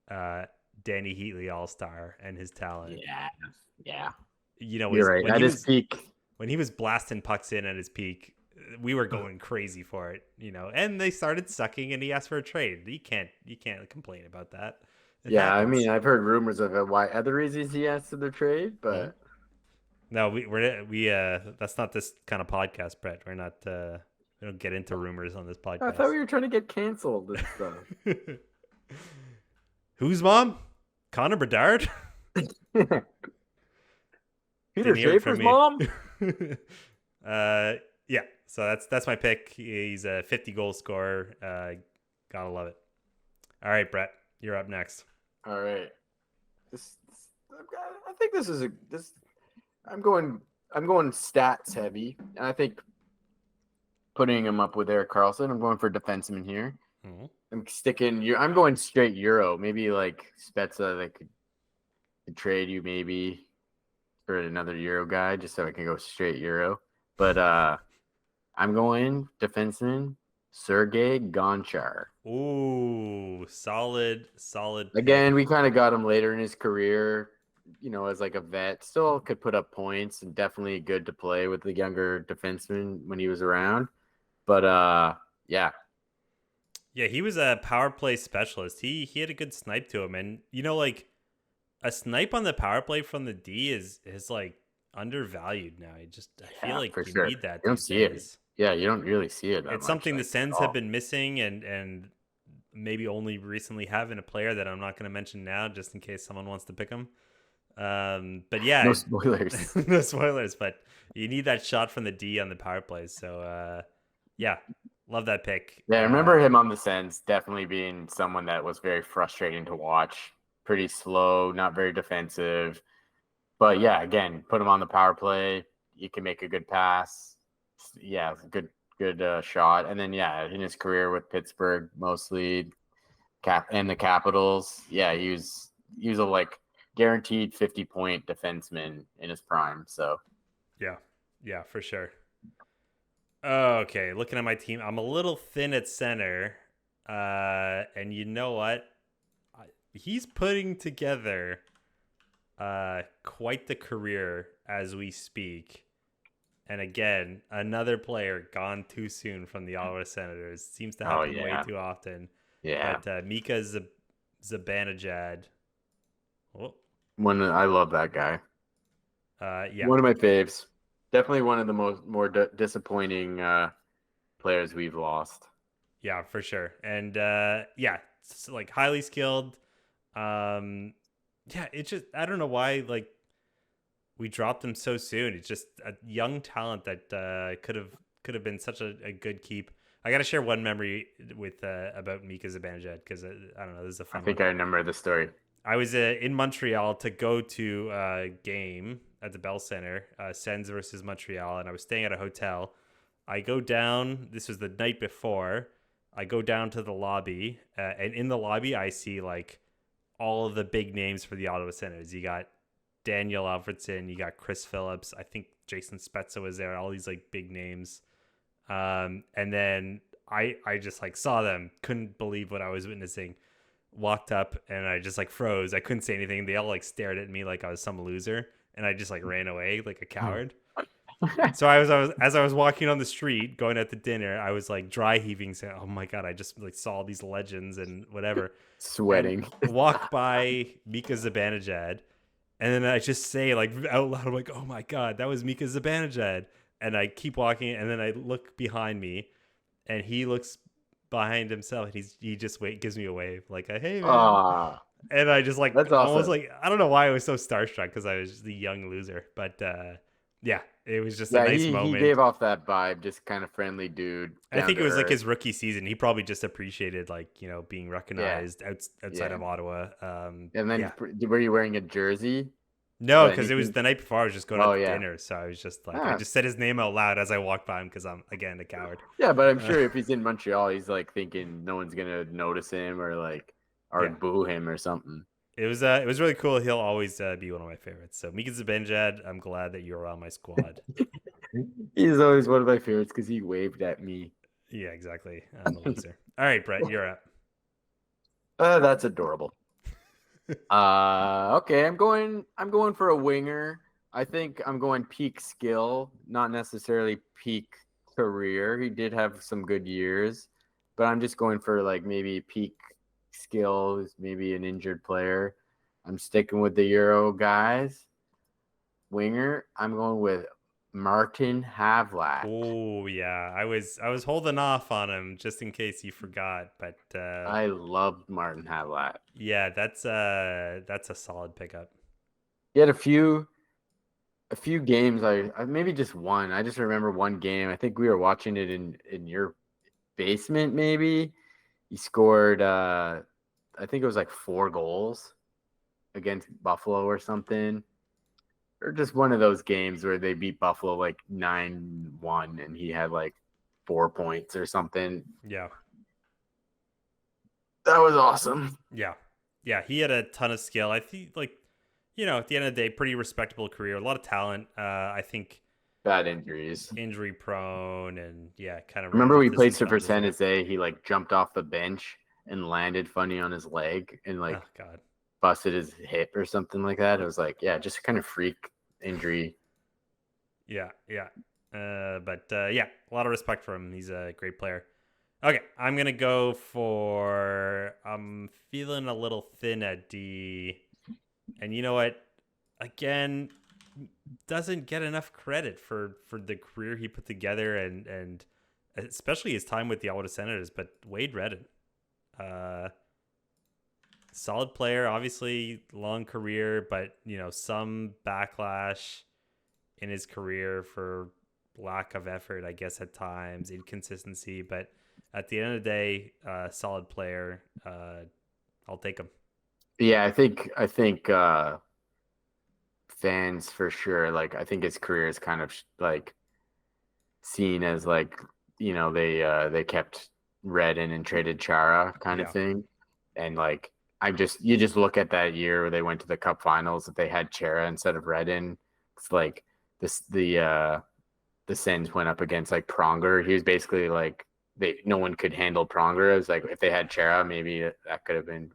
Speaker 1: Danny Heatley All Star and his talent?
Speaker 2: Yeah, yeah. You're
Speaker 1: Was
Speaker 2: right.
Speaker 1: when
Speaker 2: At
Speaker 1: he
Speaker 2: his
Speaker 1: was
Speaker 2: peak,
Speaker 1: blasting pucks in at his peak, we were going crazy for it, and they started sucking, and he asked for a trade. You can't complain about that. It
Speaker 2: yeah. I
Speaker 1: happens.
Speaker 2: mean, I've heard rumors of why other reasons he asked to the trade,
Speaker 1: Mhm.
Speaker 2: but
Speaker 1: No, we that's not this kind of podcast, Brett. We're not we don't get into rumors on this
Speaker 2: I thought
Speaker 1: podcast.
Speaker 2: we were trying to get canceled and stuff.
Speaker 1: Whose mom? Connor Bedard?
Speaker 2: Peter
Speaker 1: Didn't hear it from
Speaker 2: Schaefer's
Speaker 1: me.
Speaker 2: mom.
Speaker 1: Yeah. So that's my pick. He's a 50 goal scorer. Gotta love it. All right, Brett, you're up next.
Speaker 2: All right. I think this is this. I'm going stats heavy, and I think putting him up with Eric Carlson. I'm going for defenseman here.
Speaker 1: Mm-hmm.
Speaker 2: I'm going straight Euro. Maybe like Spezza that could trade you maybe for another Euro guy, just so I can go straight Euro. But I'm going defenseman Sergei Gonchar.
Speaker 1: Ooh, solid pick.
Speaker 2: Again, we kind of got him later in his career, as like a vet. Still could put up points and definitely good to play with the younger defenseman when he was around. But yeah.
Speaker 1: Yeah, he was a power play specialist. He had a good snipe to him, and like a snipe on the power play from the D is like undervalued now. I feel like
Speaker 2: for
Speaker 1: you
Speaker 2: sure.
Speaker 1: need that
Speaker 2: You don't
Speaker 1: these
Speaker 2: see it.
Speaker 1: days.
Speaker 2: Yeah, you don't really see it that
Speaker 1: It's
Speaker 2: much,
Speaker 1: something the
Speaker 2: like,
Speaker 1: Sens
Speaker 2: at
Speaker 1: have
Speaker 2: all.
Speaker 1: been missing, and maybe only recently having a player that I'm not going to mention now, just in case someone wants to pick him. But yeah,
Speaker 2: No spoilers.
Speaker 1: no spoilers. But you need that shot from the D on the power plays. So yeah, love that pick.
Speaker 2: Yeah, I remember him on the Sens definitely being someone that was very frustrating to watch. Pretty slow, not very defensive. But yeah, again, put him on the power play. you can make a good pass. Yeah, good shot. And then yeah, in his career with Pittsburgh, mostly and the Capitals, yeah, he was a like guaranteed 50-point defenseman in his prime. So
Speaker 1: Yeah, yeah, for sure. Okay, looking at my team, I'm a little thin at center, and you know what? He's putting together quite the career as we speak. And again, another player gone too soon from the Ottawa Senators. Seems to
Speaker 2: oh
Speaker 1: happen way
Speaker 2: yeah,
Speaker 1: too often.
Speaker 2: yeah.
Speaker 1: But Mika Zibanejad. Oh,
Speaker 2: I love that guy.
Speaker 1: yeah,
Speaker 2: One of my faves. Definitely one of the more disappointing players we've lost.
Speaker 1: yeah, for sure. And yeah, it's like highly skilled. Um, yeah, it's just I don't know why we dropped him so soon. It's just a young talent that could have been such a good keep. I got to share one memory with about Mika Zibanejad because I don't know, this is a
Speaker 2: I
Speaker 1: fun one.
Speaker 2: think I remember the story.
Speaker 1: I was in Montreal to go to a game at the Bell Center, Sens versus Montreal, and I was staying at a hotel. I go down. This was the night before. I go down to the lobby, and in the lobby, I see like all of the big names for the Ottawa Senators. You got Daniel Alfredson, you got Chris Phillips. I think Jason Spezza was there. All these like big names, and then I just like saw them, couldn't believe what I was witnessing. Walked up and I just like froze. I couldn't say anything. They all like stared at me like I was some loser, and I just like ran away like a coward. So I was as I was walking on the street going out to dinner, I was like dry heaving, saying, "Oh my god, I just like saw these legends and whatever." And
Speaker 2: Sweating.
Speaker 1: walk by Mika Zibanejad, and then I just say like out loud, I'm like, "Oh my god, that was Mika Zibanejad." And I keep walking, and then I look behind me, and he looks behind himself, and he just gives me a wave, like, "Hey man."
Speaker 2: Ah,
Speaker 1: And I just like
Speaker 2: that's
Speaker 1: almost
Speaker 2: awesome.
Speaker 1: like I don't know why I was so starstruck because I was just the young loser, but yeah, it was just a
Speaker 2: Yeah,
Speaker 1: nice
Speaker 2: he
Speaker 1: moment.
Speaker 2: gave off that vibe, just kind of friendly dude,
Speaker 1: I
Speaker 2: down
Speaker 1: think
Speaker 2: to
Speaker 1: it was like
Speaker 2: earth.
Speaker 1: his rookie season. He probably just appreciated like being
Speaker 2: Yeah,
Speaker 1: recognized outside
Speaker 2: yeah.
Speaker 1: of Ottawa.
Speaker 2: And then
Speaker 1: Yeah,
Speaker 2: were you wearing a jersey
Speaker 1: no,
Speaker 2: or
Speaker 1: because it was
Speaker 2: anything?
Speaker 1: the night before. I was just going out
Speaker 2: Oh
Speaker 1: to
Speaker 2: yeah.
Speaker 1: dinner, so I was just like I
Speaker 2: Ah,
Speaker 1: just said his name out loud as I walked by him because I'm again a coward.
Speaker 2: yeah, but I'm
Speaker 1: Uh,
Speaker 2: sure if he's in Montreal, he's like thinking no one's gonna notice him or
Speaker 1: yeah,
Speaker 2: boo him or something.
Speaker 1: it was really cool. He'll always be one of my favorites. So Mika Zibanejad, I'm glad that you're on my squad.
Speaker 2: He's always one of my favorites because he waved at me.
Speaker 1: Yeah, exactly. I'm the loser. All right, Brett, you're up.
Speaker 2: That's adorable. Okay, I'm going for a winger. I think I'm going peak skill, not necessarily peak career. He did have some good years, but I'm just going for like maybe peak skills, maybe an injured player. I'm sticking with the Euro guys. Winger, I'm going with Martin Havlat.
Speaker 1: Oh yeah, I was holding off on him just in case you forgot, but
Speaker 2: I loved Martin Havlat.
Speaker 1: yeah, that's a solid pickup.
Speaker 2: He had a few games. I maybe just one. I just remember one game. I think we were watching it in your basement. Maybe he scored. I think it was like 4 goals against Buffalo or something, or just one of those games where they beat Buffalo like 9-1, and he had like 4 points or something.
Speaker 1: Yeah,
Speaker 2: That was awesome.
Speaker 1: yeah, yeah. He had a ton of skill. I think like at the end of the day, pretty respectable career, a lot of talent. I think
Speaker 2: Bad injuries.
Speaker 1: injury prone and yeah, kind of ran
Speaker 2: Remember we
Speaker 1: into some
Speaker 2: played for
Speaker 1: challenges
Speaker 2: San
Speaker 1: there.
Speaker 2: Jose. He like jumped off the bench and landed funny on his leg and
Speaker 1: Oh
Speaker 2: like
Speaker 1: God.
Speaker 2: busted his hip or something like that. It was like, yeah, just kind of freak injury.
Speaker 1: Yeah, yeah. But yeah, a lot of respect for him. He's a great player. Okay, I'm gonna go for. I'm feeling a little thin at D, and you know what? Again, doesn't get enough credit for the career he put together and especially his time with the Ottawa Senators. But Wade Redden, uh, solid player, obviously long career, but some backlash in his career for lack of effort, I guess at times, inconsistency. But at the end of the day, solid player. I'll take him.
Speaker 2: Yeah, I think fans for sure. Like I think his career is kind of like seen as like they kept Redden and traded Chara kind of
Speaker 1: Yeah.
Speaker 2: thing, and like you just look at that year where they went to the Cup Finals if they had Chara instead of Redden. It's like this the Sens went up against like Pronger. He was basically like no one could handle Pronger. It was like if they had Chara, maybe that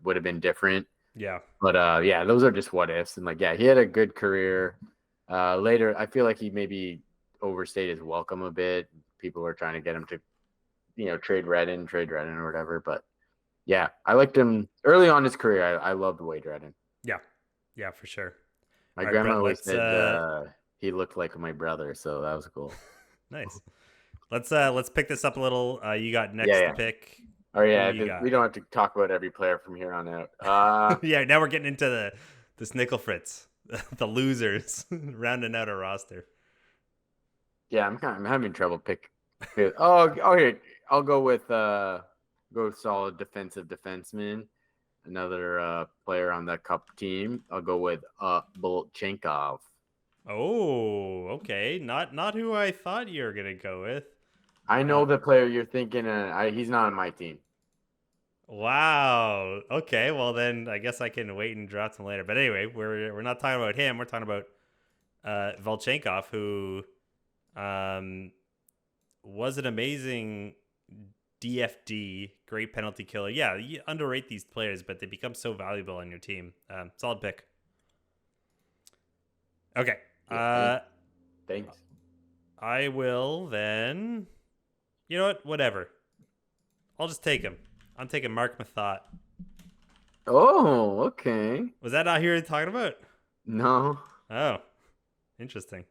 Speaker 2: would have been different.
Speaker 1: Yeah.
Speaker 2: But yeah, those are just what ifs. And like, yeah, he had a good career. Later, I feel like he maybe overstayed his welcome a bit. People were trying to get him to, trade Redden or whatever. But yeah, I liked him early on in his career. I loved Wade Redden.
Speaker 1: Yeah. Yeah, for sure.
Speaker 2: My
Speaker 1: All right,
Speaker 2: grandma
Speaker 1: Brett,
Speaker 2: always
Speaker 1: let's
Speaker 2: said he looked like my brother, so that was cool.
Speaker 1: nice. Let's pick this up a little. You got
Speaker 2: Yeah,
Speaker 1: next to
Speaker 2: yeah.
Speaker 1: pick.
Speaker 2: Oh
Speaker 1: Who
Speaker 2: yeah,
Speaker 1: you got?
Speaker 2: we don't have to talk about every player from here on out.
Speaker 1: Yeah, now we're getting into the Snickle Fritz, the losers, rounding out a roster.
Speaker 2: Yeah, I'm having trouble pick. Oh, okay. I'll go solid defensive defenseman. Another player on that cup team. I'll go with Bolchenkov.
Speaker 1: Oh, okay. Not who I thought you were gonna go with.
Speaker 2: I know
Speaker 1: Uh,
Speaker 2: the player you're thinking. He's not on my team.
Speaker 1: wow. Okay. Well, then I guess I can wait and draft him later. But anyway, we're not talking about him. We're talking about Volchenkov, who um, was an amazing DFD, great penalty killer. Yeah, you underrate these players, but they become so valuable on your team. Solid pick. Okay.
Speaker 2: Yeah, thanks.
Speaker 1: I will then. You know what? Whatever. I'll just take him. I'm taking Mark Mathot.
Speaker 2: Oh, okay.
Speaker 1: Was that not who you were talking about?
Speaker 2: No.
Speaker 1: Oh, interesting.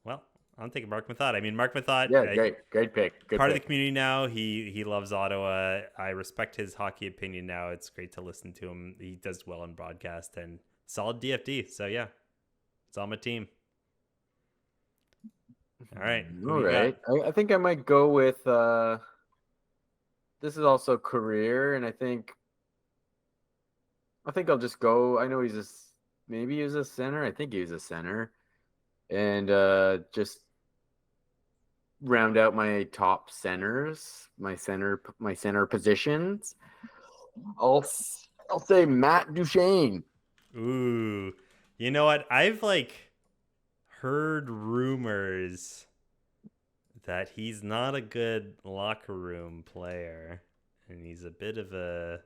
Speaker 1: Well, I'm taking Mark Mathot. I mean, Mark Mathot,
Speaker 2: Yeah, great pick. Good
Speaker 1: part of the
Speaker 2: pick.
Speaker 1: community now. He loves Ottawa. I respect his hockey opinion now. It's great to listen to him. He does well in broadcast and solid DFD. So yeah, it's on my team. All right, who
Speaker 2: All
Speaker 1: you got?
Speaker 2: right. I think I might go with this is also career, and I think I'll just go. I know maybe he's a center. I think he's a center, and just round out my top centers, my center positions. I'll I'll say Matt Duchene.
Speaker 1: Ooh, you know what? I've like heard rumors that he's not a good locker room player, and he's a bit of a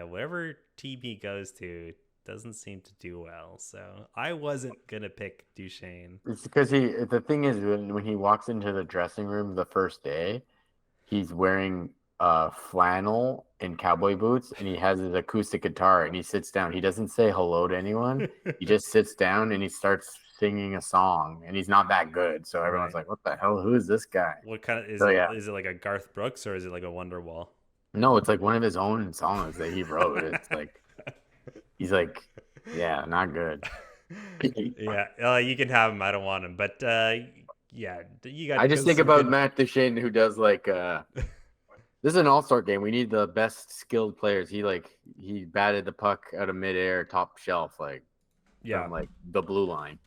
Speaker 1: whatever team he goes to doesn't seem to do well. So I wasn't gonna pick Duchesne.
Speaker 2: It's because the thing is when he walks into the dressing room the first day, he's wearing flannel and cowboy boots, and he has his acoustic guitar, and he sits down. He doesn't say hello to anyone. He just sits down and he starts singing a song, and he's not that good. So everyone's
Speaker 1: Right.
Speaker 2: like, "What the hell? Who is this guy?"
Speaker 1: What kind of is
Speaker 2: So
Speaker 1: it?
Speaker 2: yeah,
Speaker 1: Is it like a Garth Brooks or is it like a Wonderwall?
Speaker 2: no, it's like one of his own songs that he wrote. It's like he's like, yeah, not good.
Speaker 1: Yeah, you can have him. I don't want him, but yeah, you
Speaker 2: I
Speaker 1: got
Speaker 2: just think
Speaker 1: some
Speaker 2: about
Speaker 1: good.
Speaker 2: Matt Duchene who does like this is an all-star game. We need the best skilled players. He batted the puck out of midair, top shelf, like
Speaker 1: Yeah,
Speaker 2: from like the blue line.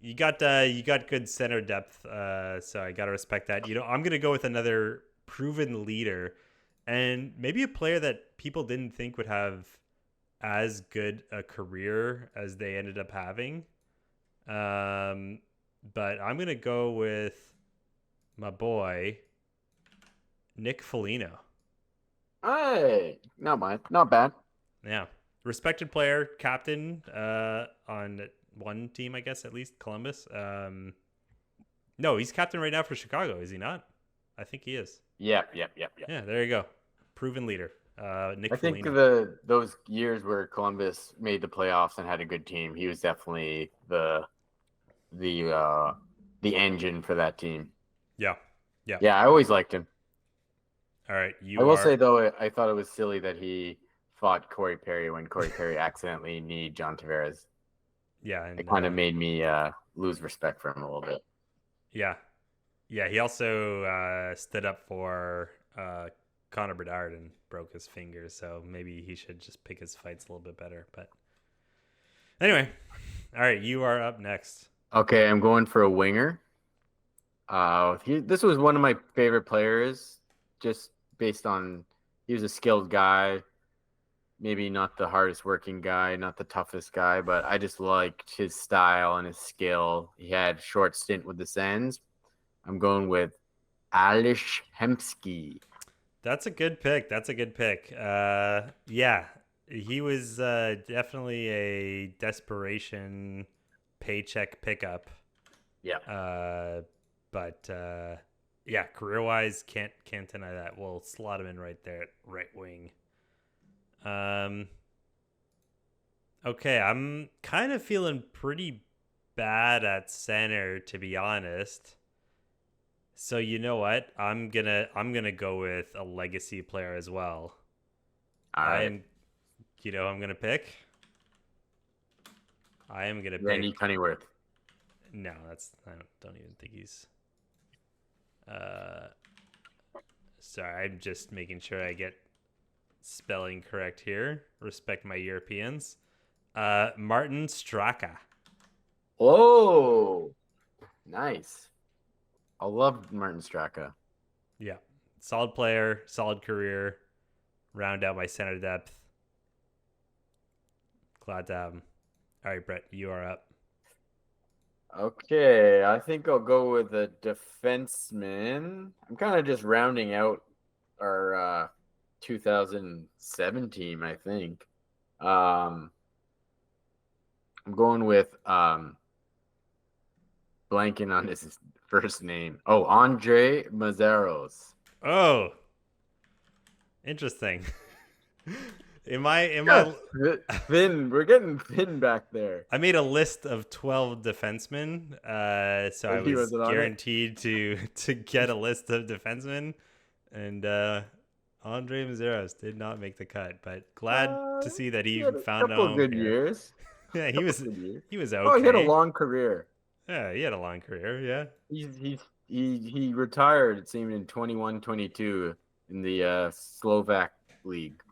Speaker 1: you got good center depth, so I gotta respect that. I'm gonna go with another proven leader, and maybe a player that people didn't think would have as good a career as they ended up having. Um, but I'm gonna go with my boy Nick Foligno.
Speaker 2: Hey, not bad.
Speaker 1: Yeah, respected player, captain on one team, I guess at least Columbus. No, he's captain right now for Chicago, is he not? I think he is.
Speaker 2: Yep.
Speaker 1: Yeah, there you go. Proven leader, Nick
Speaker 2: I think
Speaker 1: Foligno.
Speaker 2: those years where Columbus made the playoffs and had a good team, he was definitely the the engine for that team.
Speaker 1: Yeah, yeah.
Speaker 2: Yeah, I always liked him.
Speaker 1: All right,
Speaker 2: I
Speaker 1: you
Speaker 2: will
Speaker 1: are.
Speaker 2: say though, I thought it was silly that he fought Corey Perry when Corey Perry accidentally kneed John Tavares.
Speaker 1: Yeah,
Speaker 2: It
Speaker 1: and
Speaker 2: kind of made me lose respect for him a little bit.
Speaker 1: yeah, yeah. He also stood up for Connor Bedard and broke his finger, so maybe he should just pick his fights a little bit better. But anyway, All right, you are up next.
Speaker 2: Okay, I'm going for a winger. This was one of my favorite players, just based on he was a skilled guy, maybe not the hardest working guy, not the toughest guy, but I just liked his style and his skill. He had a short stint with the Sens. I'm going with Alish Hemsky.
Speaker 1: That's a good pick. That's a good pick. Yeah, he was definitely a desperation paycheck pickup.
Speaker 2: Yeah.
Speaker 1: Uh, but yeah, career wise, can't deny that. We'll slot him in right there at right wing. Um, okay, I'm kind of feeling pretty bad at center, to be honest. So you know what? I'm gonna go with a legacy player as well.
Speaker 2: All
Speaker 1: I
Speaker 2: right.
Speaker 1: am, I'm gonna pick. I am gonna
Speaker 2: Randy
Speaker 1: pick.
Speaker 2: Cunnyworth.
Speaker 1: No, I don't even think he's. Uh, sorry, I'm just making sure I get spelling correct here. Respect my Europeans. Martin Straka.
Speaker 2: Oh, nice. I love Martin Straka.
Speaker 1: Yeah, solid player, solid career. Round out my center depth. Glad to have him. All right, Brett, you are up.
Speaker 2: Okay, I think I'll go with a defenseman. I'm kind of just rounding out our 2007 team, I think. I'm going with blanking on his first name. Oh, Andre Mazeros.
Speaker 1: Oh, interesting. Am
Speaker 2: Yeah,
Speaker 1: I
Speaker 2: thin. We're getting thin back there.
Speaker 1: I made a list of 12 defensemen, so I
Speaker 2: And he
Speaker 1: was
Speaker 2: wasn't on it.
Speaker 1: guaranteed to get a list of defensemen, and Andre Mazeros did not make the cut, but glad
Speaker 2: Uh,
Speaker 1: to see that
Speaker 2: he
Speaker 1: he
Speaker 2: had a
Speaker 1: found a
Speaker 2: couple of
Speaker 1: home
Speaker 2: good
Speaker 1: here.
Speaker 2: years.
Speaker 1: Yeah, he
Speaker 2: Couple
Speaker 1: was
Speaker 2: of good years.
Speaker 1: he was
Speaker 2: Oh, he had a
Speaker 1: okay.
Speaker 2: long career.
Speaker 1: Yeah, he had a long career. Yeah,
Speaker 2: He retired, it seemed, in 21-22 in the Slovak league.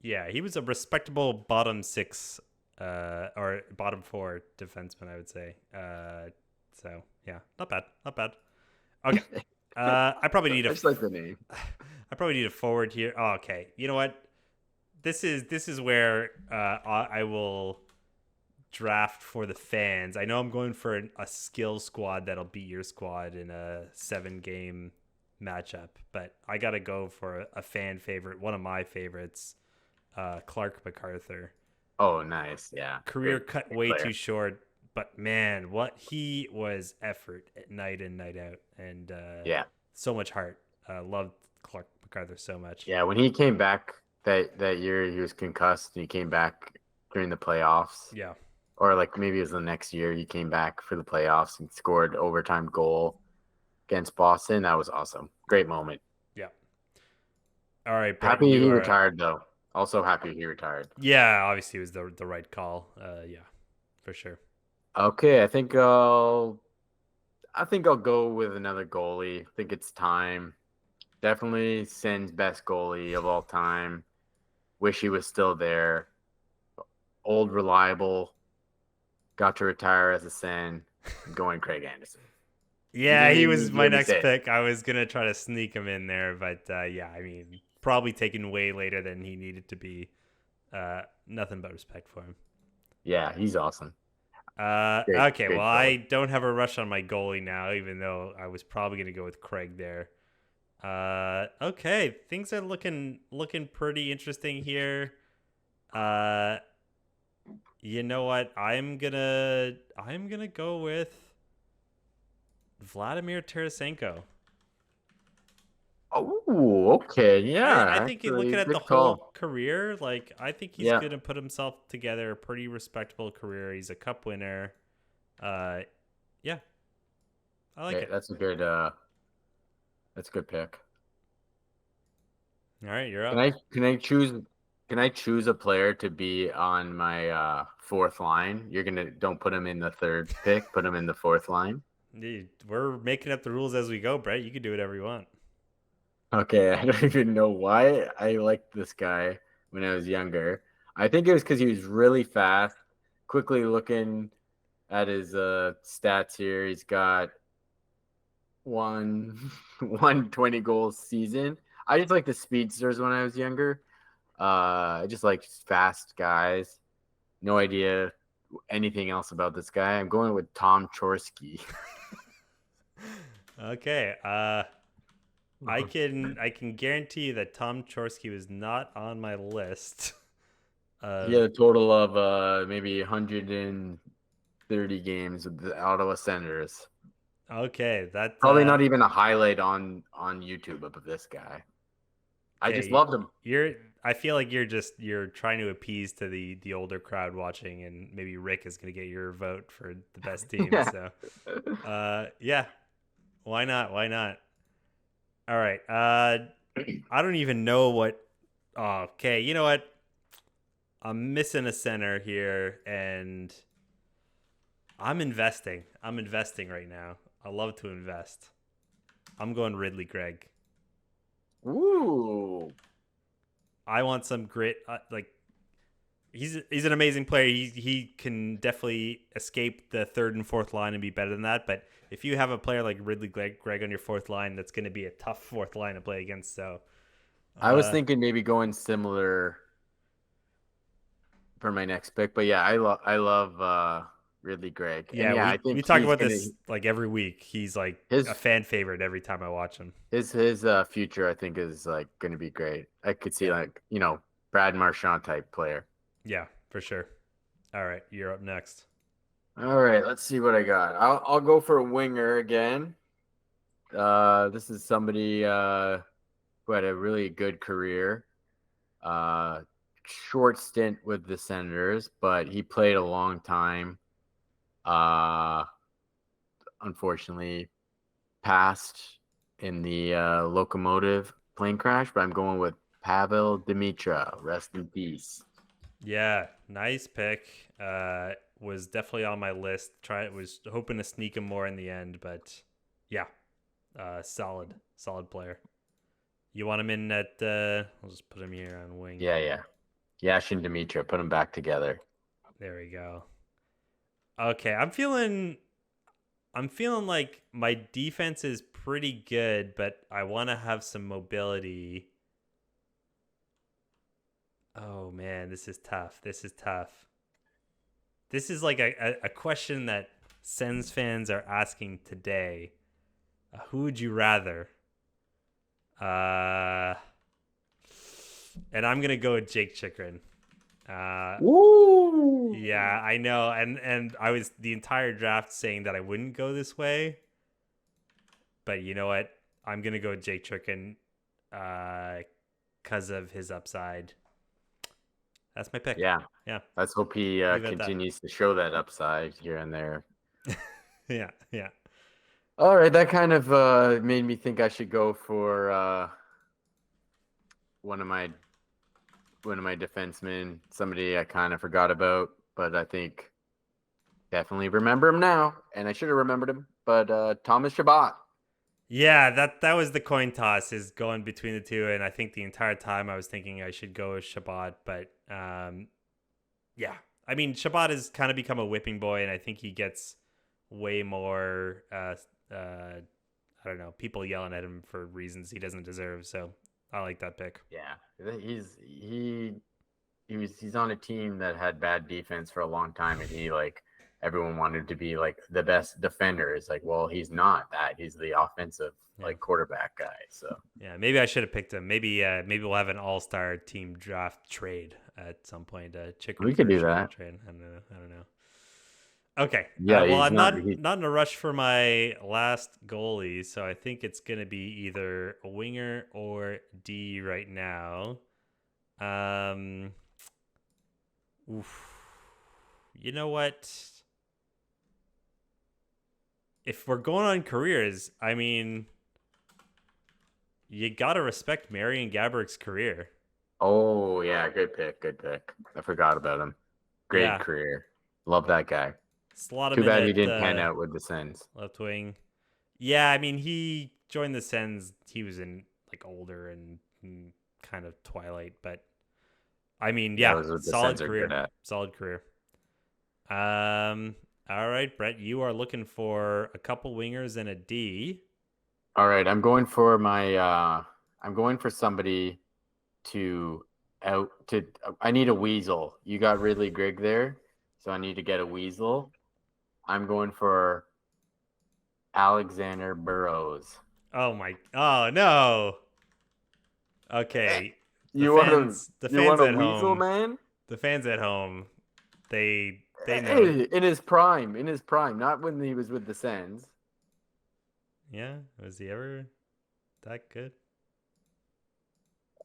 Speaker 1: yeah, he was a respectable bottom six, or bottom four defenseman, I would say. So yeah, not bad, not bad. Okay, I probably need
Speaker 2: I just like the name.
Speaker 1: I probably need a forward here. Oh, okay, you know what? This is where I will draft for the fans. I know I'm going for a skill squad that'll beat your squad in a 7 game matchup, but I gotta go for a fan favorite, one of my favorites, Clark MacArthur.
Speaker 2: Oh, nice. Yeah.
Speaker 1: Career
Speaker 2: Great,
Speaker 1: cut
Speaker 2: great
Speaker 1: way
Speaker 2: player.
Speaker 1: too short, but man, what he was effort at night in night out, and
Speaker 2: Yeah.
Speaker 1: so much heart. Loved Clark MacArthur so much.
Speaker 2: Yeah. When he came back that year, he was concussed and he came back during the playoffs.
Speaker 1: Yeah,
Speaker 2: Or like maybe it was the next year he came back for the playoffs and scored overtime goal against Boston. That was awesome. Great moment.
Speaker 1: yeah. All right, Brett,
Speaker 2: Happy
Speaker 1: you
Speaker 2: he
Speaker 1: are.
Speaker 2: retired though. Also happy he retired.
Speaker 1: Yeah, obviously it was the right call. Yeah, for sure.
Speaker 2: Okay, I think I'll go with another goalie. I think it's time. Definitely Sen's best goalie of all time. Wish he was still there. Old, reliable. Got to retire as a Sen. I'm going Craig Anderson. You
Speaker 1: Yeah,
Speaker 2: didn't
Speaker 1: he
Speaker 2: even
Speaker 1: was
Speaker 2: need to
Speaker 1: my
Speaker 2: hear me
Speaker 1: next
Speaker 2: say it.
Speaker 1: pick. I was gonna try to sneak him in there, but yeah, I mean, probably taken way later than he needed to be. Nothing but respect for him.
Speaker 2: Yeah, he's awesome.
Speaker 1: Okay, well,
Speaker 2: Great goalie.
Speaker 1: I don't have a rush on my goalie now, even though I was probably gonna go with Craig there. Okay, things are looking pretty interesting here. Uh, you know what? I'm gonna go with Vladimir Tarasenko.
Speaker 2: Oh, okay. Yeah,
Speaker 1: I think looking
Speaker 2: actually,
Speaker 1: at the
Speaker 2: good
Speaker 1: whole
Speaker 2: call.
Speaker 1: career, like I think he's
Speaker 2: Yeah.
Speaker 1: gonna put himself together a pretty respectable career. He's a cup winner. Uh, yeah, I like
Speaker 2: Okay,
Speaker 1: it.
Speaker 2: that's a good pick.
Speaker 1: All right, you're
Speaker 2: Can
Speaker 1: up.
Speaker 2: I choose a player to be on my fourth line? You're gonna don't put him in the third pick, put him in the fourth line.
Speaker 1: We're making up the rules as we go, Brett. You can do whatever you want.
Speaker 2: Okay, I don't even know why I liked this guy when I was younger. I think it was because he was really fast, quickly looking, at his stats here. He's got one 120 goals season. I just like the speedsters when I was younger. I just like fast guys. No idea anything else about this guy. I'm going with Tom Chorsky.
Speaker 1: Okay. I can guarantee you that Tom Chorsky was not on my list
Speaker 2: He had
Speaker 1: of.
Speaker 2: a total of maybe 130 games with the Ottawa Senators.
Speaker 1: Okay, that
Speaker 2: Probably not even a highlight on YouTube of this guy. I just
Speaker 1: okay.
Speaker 2: loved him.
Speaker 1: You're. I feel like you're trying to appease to the older crowd watching, and maybe Rick is gonna get your vote for the best team.
Speaker 2: Yeah.
Speaker 1: So, yeah, why not? Why not? All right. I don't even know what. Oh, okay, you know what? I'm missing a center here, and I'm investing. I'm investing right now. I love to invest. I'm going Ridley Gregg.
Speaker 2: Ooh.
Speaker 1: I want some grit. Like he's an amazing player. He can definitely escape the third and fourth line and be better than that. But if you have a player like Ridley Gregg on your fourth line, that's going to be a tough fourth line to play against. So,
Speaker 2: I was
Speaker 1: uh,
Speaker 2: thinking maybe going similar for my next pick, but yeah, I love Ridley Gregg. And
Speaker 1: yeah,
Speaker 2: yeah, I
Speaker 1: we
Speaker 2: think
Speaker 1: talk
Speaker 2: he's
Speaker 1: about
Speaker 2: gonna
Speaker 1: this like every week. He's like a
Speaker 2: his
Speaker 1: fan favorite every time I watch him.
Speaker 2: his future I think is like gonna be great. I could see
Speaker 1: Yeah,
Speaker 2: like, Brad Marchand type player.
Speaker 1: yeah, for sure. All right, you're up next.
Speaker 2: All right, let's see what I got. I'll go for a winger again. This is somebody who had a really good career. Uh, Short stint with the Senators, but he played a long time. Uh, Unfortunately, passed in the locomotive plane crash. But I'm going with Pavel Dimitra. Rest in peace.
Speaker 1: Yeah, nice pick. Was definitely on my list. Was hoping to sneak him more in the end, but yeah, solid player. You want him in at? I'll just put him here on wing.
Speaker 2: Yeah, yeah. Yashin Dimitra. Put them back together.
Speaker 1: There we go. Okay, I'm feeling like my defense is pretty good, but I want to have some mobility. Oh man, this is tough. This is tough. This is like a question that Sens fans are asking today. Who would you rather? Uh, and I'm gonna go with Jake Chikrin. Uh,
Speaker 2: Woo!
Speaker 1: yeah, I know, and I was the entire draft saying that I wouldn't go this way, but you know what? I'm gonna go with Jake Chikrin, because of his upside. That's my pick.
Speaker 2: Yeah.
Speaker 1: Yeah,
Speaker 2: Let's hope he
Speaker 1: leave it at that.
Speaker 2: continues to show that upside here and there.
Speaker 1: Yeah, yeah.
Speaker 2: All right, that kind of made me think I should go for one of my defensemen, somebody I kind of forgot about, but I think definitely remember him now, and I should have remembered him. But Thomas Chabot.
Speaker 1: Yeah, that was the coin toss is going between the two, and I think the entire time I was thinking I should go with Shabbat, but yeah, I mean Shabbat has kind of become a whipping boy, and I think he gets way more. I don't know, people yelling at him for reasons he doesn't deserve. So I like that pick.
Speaker 2: Yeah, he's on a team that had bad defense for a long time, and he like everyone wanted to be like the best defender. It's like, well, he's not that. He's the offensive
Speaker 1: Yeah,
Speaker 2: like quarterback guy. So
Speaker 1: yeah. Maybe I should have picked him. Maybe we'll have an all-star team draft trade at some point. Chicken
Speaker 2: we could
Speaker 1: for
Speaker 2: do
Speaker 1: Shabbat
Speaker 2: that.
Speaker 1: trade. I don't know. I don't know. Okay.
Speaker 2: Yeah,
Speaker 1: Well,
Speaker 2: he's
Speaker 1: I'm
Speaker 2: not.
Speaker 1: not in a rush for my last goalie, so I think it's gonna be either a winger or D right now. Um, oof. You know what? If we're going on careers, I mean, you gotta respect Marion Gabrick's career.
Speaker 2: Oh yeah, good pick. Good pick. I forgot about him. Great
Speaker 1: Yeah,
Speaker 2: career. Love that guy.
Speaker 1: slot him
Speaker 2: Too
Speaker 1: in
Speaker 2: bad he
Speaker 1: at
Speaker 2: didn't pan out with the Sens.
Speaker 1: left wing. Yeah, I mean, he joined the Sens. He was in like older and kind of twilight, but I mean,
Speaker 2: That
Speaker 1: yeah,
Speaker 2: was what the
Speaker 1: solid
Speaker 2: Sens are
Speaker 1: career,
Speaker 2: good at.
Speaker 1: solid career. Um, All right, Brett, you are looking for a couple wingers and a D.
Speaker 2: All right, I'm going for somebody to I need a weasel. You got Ridley Grigg there, so I need to get a weasel. I'm going for Alexander Burrows.
Speaker 1: Oh no.
Speaker 2: Eh,
Speaker 1: Okay. The
Speaker 2: you
Speaker 1: fans
Speaker 2: want a
Speaker 1: at
Speaker 2: weasel,
Speaker 1: home,
Speaker 2: man?
Speaker 1: the fans at home, they know.
Speaker 2: Hey, in his prime, not when he was with the Sens.
Speaker 1: Yeah, was he ever that good?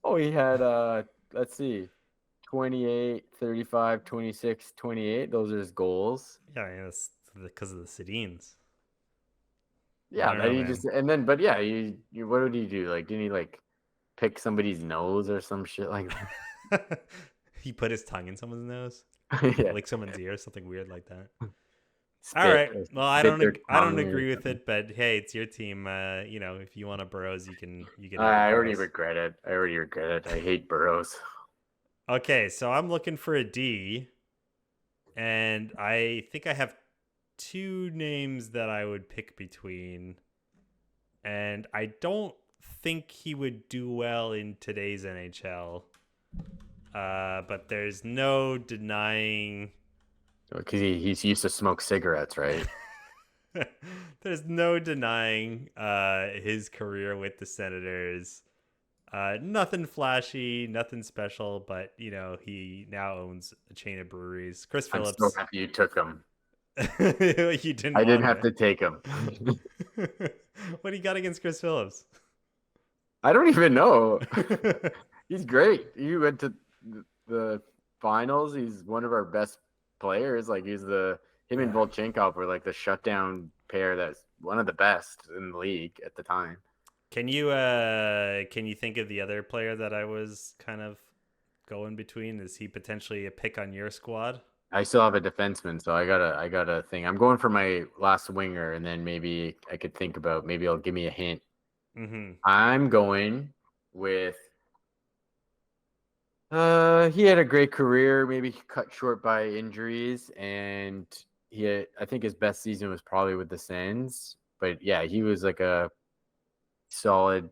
Speaker 2: Oh, he had let's see, 28, 35, 26, 28. Those are his goals.
Speaker 1: Yeah, I mean, that's because of the Sedines. I
Speaker 2: Yeah,
Speaker 1: don't
Speaker 2: that
Speaker 1: know,
Speaker 2: he
Speaker 1: man.
Speaker 2: just and then but yeah, you what did he do? Like didn't he like pick somebody's nose or some shit like
Speaker 1: He put his tongue in someone's nose,
Speaker 2: that? Yeah.
Speaker 1: lick someone's ear, something weird like that. All
Speaker 2: Spit
Speaker 1: right. Well,
Speaker 2: spit their
Speaker 1: I don't
Speaker 2: tongue or
Speaker 1: agree with
Speaker 2: something.
Speaker 1: it, but hey, it's your team. If you want a Burrows, you can have a
Speaker 2: I already
Speaker 1: Burrows.
Speaker 2: regret it. I already regret it. I hate Burrows.
Speaker 1: Okay, so I'm looking for a D, and I think I have two names that I would pick between, and I don't think he would do well in today's NHL. But there's no denying.
Speaker 2: Because he's used to smoke cigarettes, right?
Speaker 1: There's no denying his career with the Senators. Nothing flashy, nothing special, but he now owns a chain of breweries. Chris
Speaker 2: I'm so
Speaker 1: Phillips.
Speaker 2: happy you took him.
Speaker 1: You didn't
Speaker 2: I didn't
Speaker 1: want
Speaker 2: have
Speaker 1: him.
Speaker 2: to take him.
Speaker 1: What do you got against Chris Phillips?
Speaker 2: I don't even know. He's great. He went to the finals. He's one of our best players. Like him and Volchenkov were like the shutdown pair that's one of the best in the league at the time.
Speaker 1: Can you think of the other player that I was kind of going between? Is he potentially a pick on your squad?
Speaker 2: I still have a defenseman, so I gotta think. I'm going for my last winger, and then maybe I could think about maybe I'll give me a hint.
Speaker 1: Mm-hmm.
Speaker 2: I'm going with he had a great career, maybe cut short by injuries, and I think his best season was probably with the Sens. But yeah, he was like a solid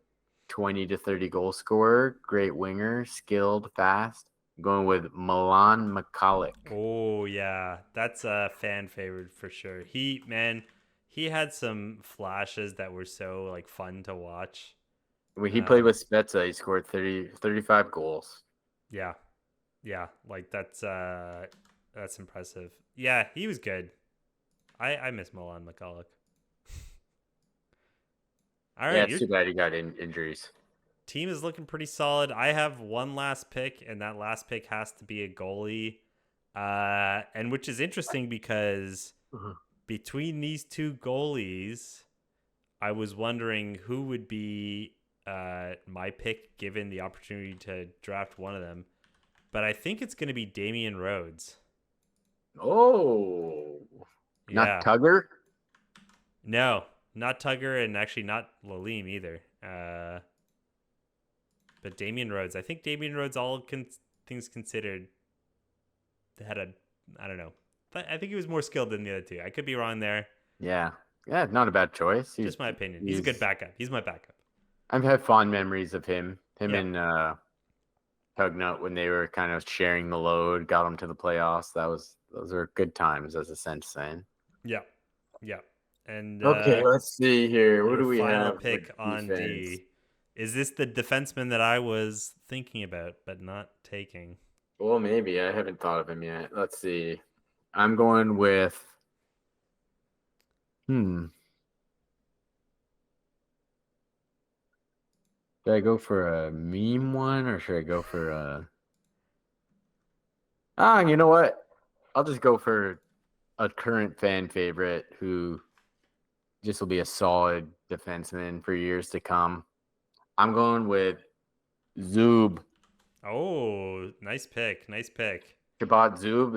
Speaker 2: 20 to 30 goal scorer, great winger, skilled, fast. I'm going with Milan McCulloch.
Speaker 1: Oh yeah, that's a fan favorite for sure. He had some flashes that were so like fun to watch.
Speaker 2: When he played
Speaker 1: Um,
Speaker 2: with Spezza, he scored 35 goals.
Speaker 1: yeah, yeah, like that's impressive. Yeah, he was good. I miss Milan McCulloch. All
Speaker 2: Yeah,
Speaker 1: right,
Speaker 2: it's
Speaker 1: your
Speaker 2: too bad he got injuries.
Speaker 1: team is looking pretty solid. I have one last pick, and that last pick has to be a goalie. And which is interesting because between these two goalies, I was wondering who would be my pick given the opportunity to draft one of them. But I think it's going to be Damian Rhodes.
Speaker 2: Oh, not
Speaker 1: Yeah.
Speaker 2: Tugger?
Speaker 1: No, not Tugger and actually not Lalim either. But Damian Rhodes. I think Damian Rhodes, things considered, had a, I don't know. I think he was more skilled than the other two. I could be wrong there.
Speaker 2: Yeah. Yeah, not a bad choice.
Speaker 1: Just my opinion. He's a good
Speaker 2: He's
Speaker 1: backup. He's my backup.
Speaker 2: I've had fond memories of him. Him
Speaker 1: Yeah.
Speaker 2: and Tugnut when they were kind of sharing the load, got them to the playoffs. Those were good times as a Sens fan.
Speaker 1: Yeah. Yeah. And
Speaker 2: Okay, let's see here. What
Speaker 1: your
Speaker 2: do we
Speaker 1: final
Speaker 2: have with
Speaker 1: pick on
Speaker 2: defense?
Speaker 1: D. Is this the defenseman that I was thinking about but not taking?
Speaker 2: Well, maybe. I haven't thought of him yet. Let's see. I'm going with hmm. Should I go for a meme one or should I go for a you know what? I'll just go for a current fan favorite who just will be a solid defenseman for years to come. I'm going with Zub.
Speaker 1: Oh, nice pick. Nice pick.
Speaker 2: Shabbat Zub.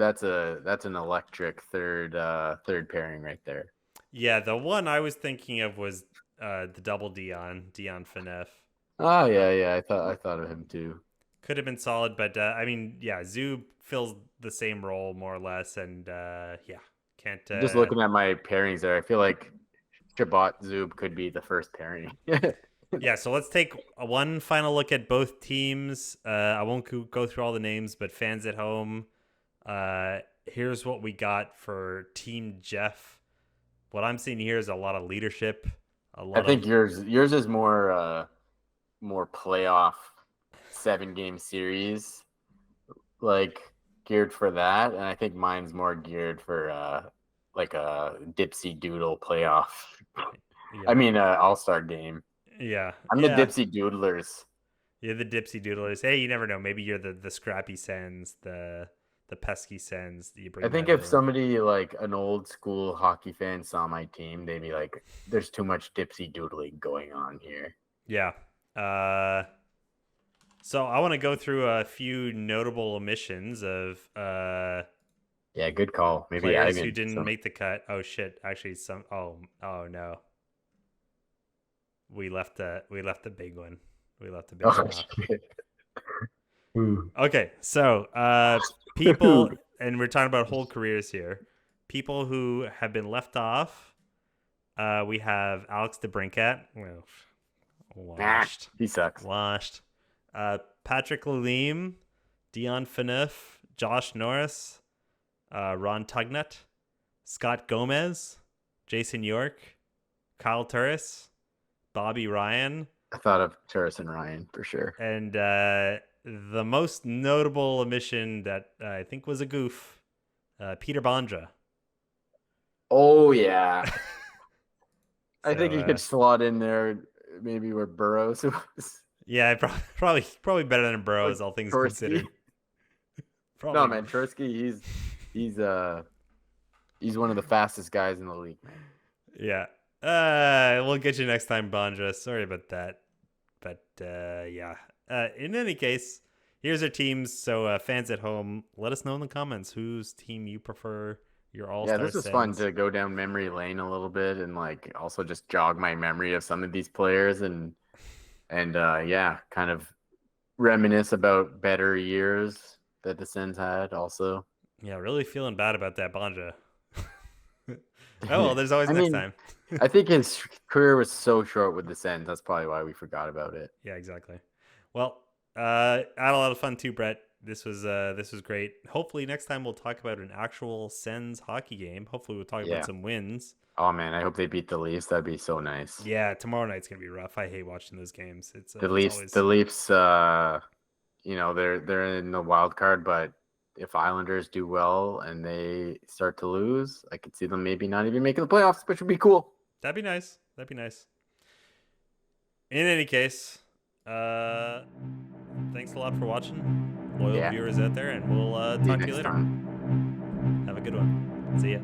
Speaker 2: That's an electric third pairing right there.
Speaker 1: Yeah, the one I was thinking of was the double Dion Phaneuf.
Speaker 2: Oh
Speaker 1: Uh,
Speaker 2: yeah. I thought of him too.
Speaker 1: could have been solid, but I mean, yeah, Zub fills the same role more or less, and yeah, Can't.
Speaker 2: I'm just looking at my pairings there. I feel like Shabbat Zub could be the first pairing.
Speaker 1: Yeah, so let's take one final look at both teams. I won't go through all the names, but fans at home, here's what we got for Team Jeff. What I'm seeing here is a lot of leadership, a
Speaker 2: I
Speaker 1: lot
Speaker 2: think
Speaker 1: of
Speaker 2: yours is more playoff 7-game series, like geared for that, and I think mine's more geared for like a dipsy doodle playoff. I
Speaker 1: yeah,
Speaker 2: mean, all-star game.
Speaker 1: yeah,
Speaker 2: I'm the
Speaker 1: yeah.
Speaker 2: dipsy doodlers.
Speaker 1: You're the dipsy doodlers. Hey, you never know. Maybe you're the scrappy Sens, the pesky Sens. You
Speaker 2: I
Speaker 1: bring
Speaker 2: think
Speaker 1: that
Speaker 2: if
Speaker 1: over.
Speaker 2: somebody like an old school hockey fan saw my team, they'd be like, "There's too much dipsy doodling going on here."
Speaker 1: Yeah. So I want to go through a few notable omissions of
Speaker 2: Yeah, good call. Maybe
Speaker 1: players who
Speaker 2: adding
Speaker 1: didn't
Speaker 2: some.
Speaker 1: make the cut. Oh shit! Actually, some. Oh no. We left a big one. We left a big
Speaker 2: Oh
Speaker 1: one off.
Speaker 2: shit. Ooh.
Speaker 1: Okay, so people, and we're talking about whole careers here. People who have been left off. We have Alex DeBrincat. Well,
Speaker 2: Nah,
Speaker 1: washed,
Speaker 2: he sucks.
Speaker 1: washed. Patrick Lalime, Dion Phaneuf, Josh Norris, Ron Tugnut, Scott Gomez, Jason York, Kyle Turris, Bobby Ryan,
Speaker 2: I thought of Terrace and Ryan for sure.
Speaker 1: and the most notable omission that I think was a goof, Peter Bondra.
Speaker 2: Oh yeah, I think he
Speaker 1: So
Speaker 2: could slot in there maybe where Burrows was.
Speaker 1: yeah, probably better than
Speaker 2: Or
Speaker 1: Burrows, all things
Speaker 2: Tursky.
Speaker 1: considered.
Speaker 2: No
Speaker 1: Probably
Speaker 2: man, Tursky, he's he's one of the fastest guys in the league, man.
Speaker 1: yeah. We'll get you next time, Bondra. Sorry about that, but yeah. In any case, here's our teams. So fans at home, let us know in the comments whose team you prefer. Your
Speaker 2: Yeah,
Speaker 1: all-star
Speaker 2: this was fun
Speaker 1: Sens.
Speaker 2: to go down memory lane a little bit and like also just jog my memory of some of these players and yeah, kind of reminisce about better years that the Sens had also.
Speaker 1: Yeah, really feeling bad about that Bondra. Oh well, there's always
Speaker 2: I
Speaker 1: next
Speaker 2: mean,
Speaker 1: time.
Speaker 2: I think his career was so short with the Sens. That's probably why we forgot about it.
Speaker 1: Yeah, exactly. Well, I had a lot of fun too, Brett. This was great. Hopefully next time we'll talk about an actual Sens hockey game. Hopefully we'll talk about
Speaker 2: Yeah.
Speaker 1: some wins.
Speaker 2: Oh man, I hope they beat the Leafs. That'd be so nice.
Speaker 1: Yeah, tomorrow night's gonna be rough. I hate watching those games. It's
Speaker 2: The
Speaker 1: it's
Speaker 2: Leafs,
Speaker 1: always
Speaker 2: the Leafs, they're in the wild card, but if Islanders do well and they start to lose, I could see them maybe not even making the playoffs, which would be cool.
Speaker 1: that'd be nice. That'd be nice. In any case, thanks a lot for watching, loyal
Speaker 2: Yeah.
Speaker 1: viewers out there, and we'll
Speaker 2: See you
Speaker 1: talk to you
Speaker 2: next
Speaker 1: later.
Speaker 2: time.
Speaker 1: Have a good one. See ya.